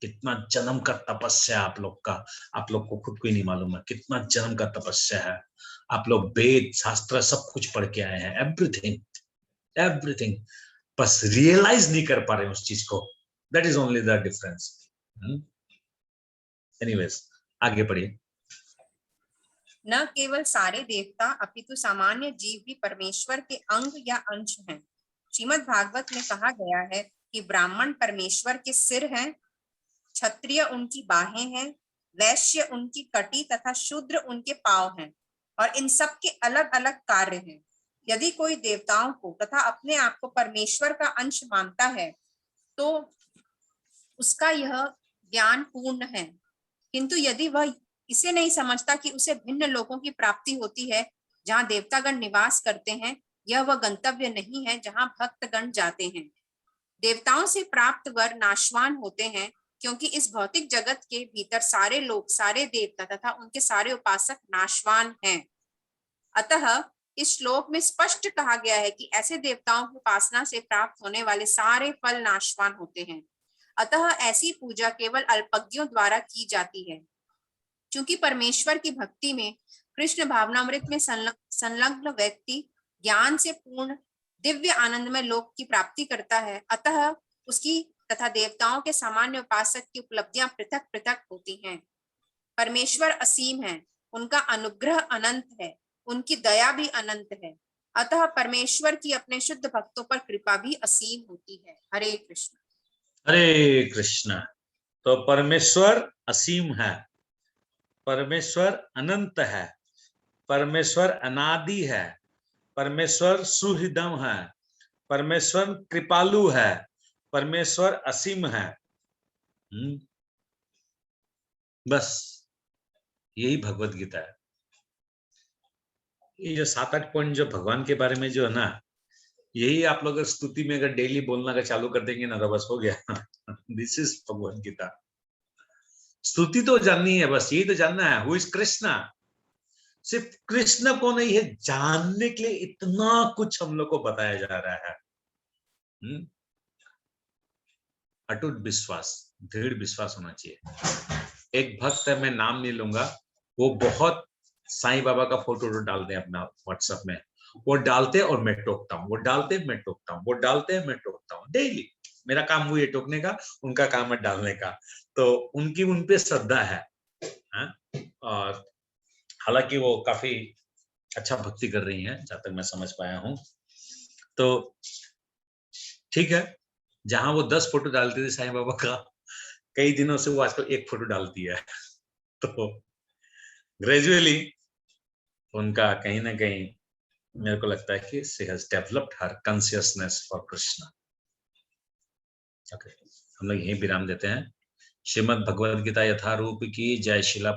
कितना जन्म का तपस्या आप लोग का, आप लोग को खुद को ही नहीं मालूम है कितना जन्म का तपस्या है। आप लोग वेद शास्त्र सब कुछ पढ़ के आए हैं, एवरीथिंग एवरीथिंग, बस रियलाइज नहीं कर पा रहे उस चीज को। That is only the difference. Anyways, आगे पढ़िए। न केवल सारे देवता अपितु सामान्य जीव भी परमेश्वर के अंग या अंश हैं। श्रीमद् भागवत में कहा गया है कि ब्राह्मण परमेश्वर के सिर हैं, क्षत्रिय उनकी बाहें हैं, वैश्य उनकी कटी तथा शूद्र उनके पांव हैं, और इन सब के अलग अलग कार्य हैं। यदि कोई देवताओं को तथा अपने आप को परमेश्वर का अंश मानता है तो उसका यह ज्ञान पूर्ण है, किंतु यदि वह इसे नहीं समझता कि उसे भिन्न लोकों की प्राप्ति होती है जहाँ देवतागण निवास करते हैं, यह वह गंतव्य नहीं है जहाँ भक्तगण जाते हैं। देवताओं से प्राप्त वर नाशवान होते हैं, क्योंकि इस भौतिक जगत के भीतर सारे लोग, सारे देवता तथा उनके सारे उपासक नाशवान हैं। अतः इस श्लोक में स्पष्ट कहा गया है कि ऐसे देवताओं की उपासना से प्राप्त होने वाले सारे फल नाशवान होते हैं। अतः ऐसी पूजा केवल अल्पज्ञों द्वारा की जाती है। क्योंकि परमेश्वर की भक्ति में, कृष्ण भावनामृत में संलग्न व्यक्ति ज्ञान से पूर्ण दिव्य आनंदमय लोक की प्राप्ति करता है, अतः उसकी तथा देवताओं के सामान्य उपासक की उपलब्धियां पृथक पृथक होती हैं। परमेश्वर असीम है, उनका अनुग्रह अनंत है, उनकी दया भी अनंत है। अतः परमेश्वर की अपने शुद्ध भक्तों पर कृपा भी असीम होती है। हरे कृष्ण। हरे कृष्ण। तो परमेश्वर असीम है, परमेश्वर अनंत है, परमेश्वर अनादि है, परमेश्वर सुहृदम है, परमेश्वर कृपालु है, परमेश्वर असीम है। बस यही भगवत गीता है। ये जो 7-8 पॉइंट जो भगवान के बारे में जो है ना, यही आप लोग स्तुति में अगर डेली बोलना का चालू कर देंगे ना, तो बस हो गया। This is Bhagavad Gita. स्तुति तो जाननी है, बस यही तो जानना है, हु इज कृष्णा। सिर्फ कृष्ण को नहीं है, जानने के लिए इतना कुछ हम लोग को बताया जा रहा है। अटूट विश्वास, दृढ़ विश्वास होना चाहिए। एक भक्त है, मैं नाम नहीं लूंगा, वो बहुत साईं बाबा का फोटो डालते हैं अपना व्हाट्सएप में, वो डालते और मैं टोकता हूँ, वो डालते मैं टोकता हूँ, वो डालते मैं टोकता हूँ। डेली मेरा काम वो ये टोकने का, उनका काम है डालने का। तो उनकी उनपे श्रद्धा है, और हालांकि वो काफी अच्छा भक्ति कर रही हैं, जहां तक मैं समझ पाया हूँ। तो ठीक है, जहां वो 10 फोटो डालती थी साईं बाबा का, कई दिनों से वो आजकल 1 फोटो डालती है। तो ग्रेजुअली उनका कहीं ना कहीं मेरे को लगता है कि she has developed her consciousness for Krishna। Okay, हम लोग यहीं विराम देते हैं। श्रीमद् भगवद गीता यथारूप की जय। शिला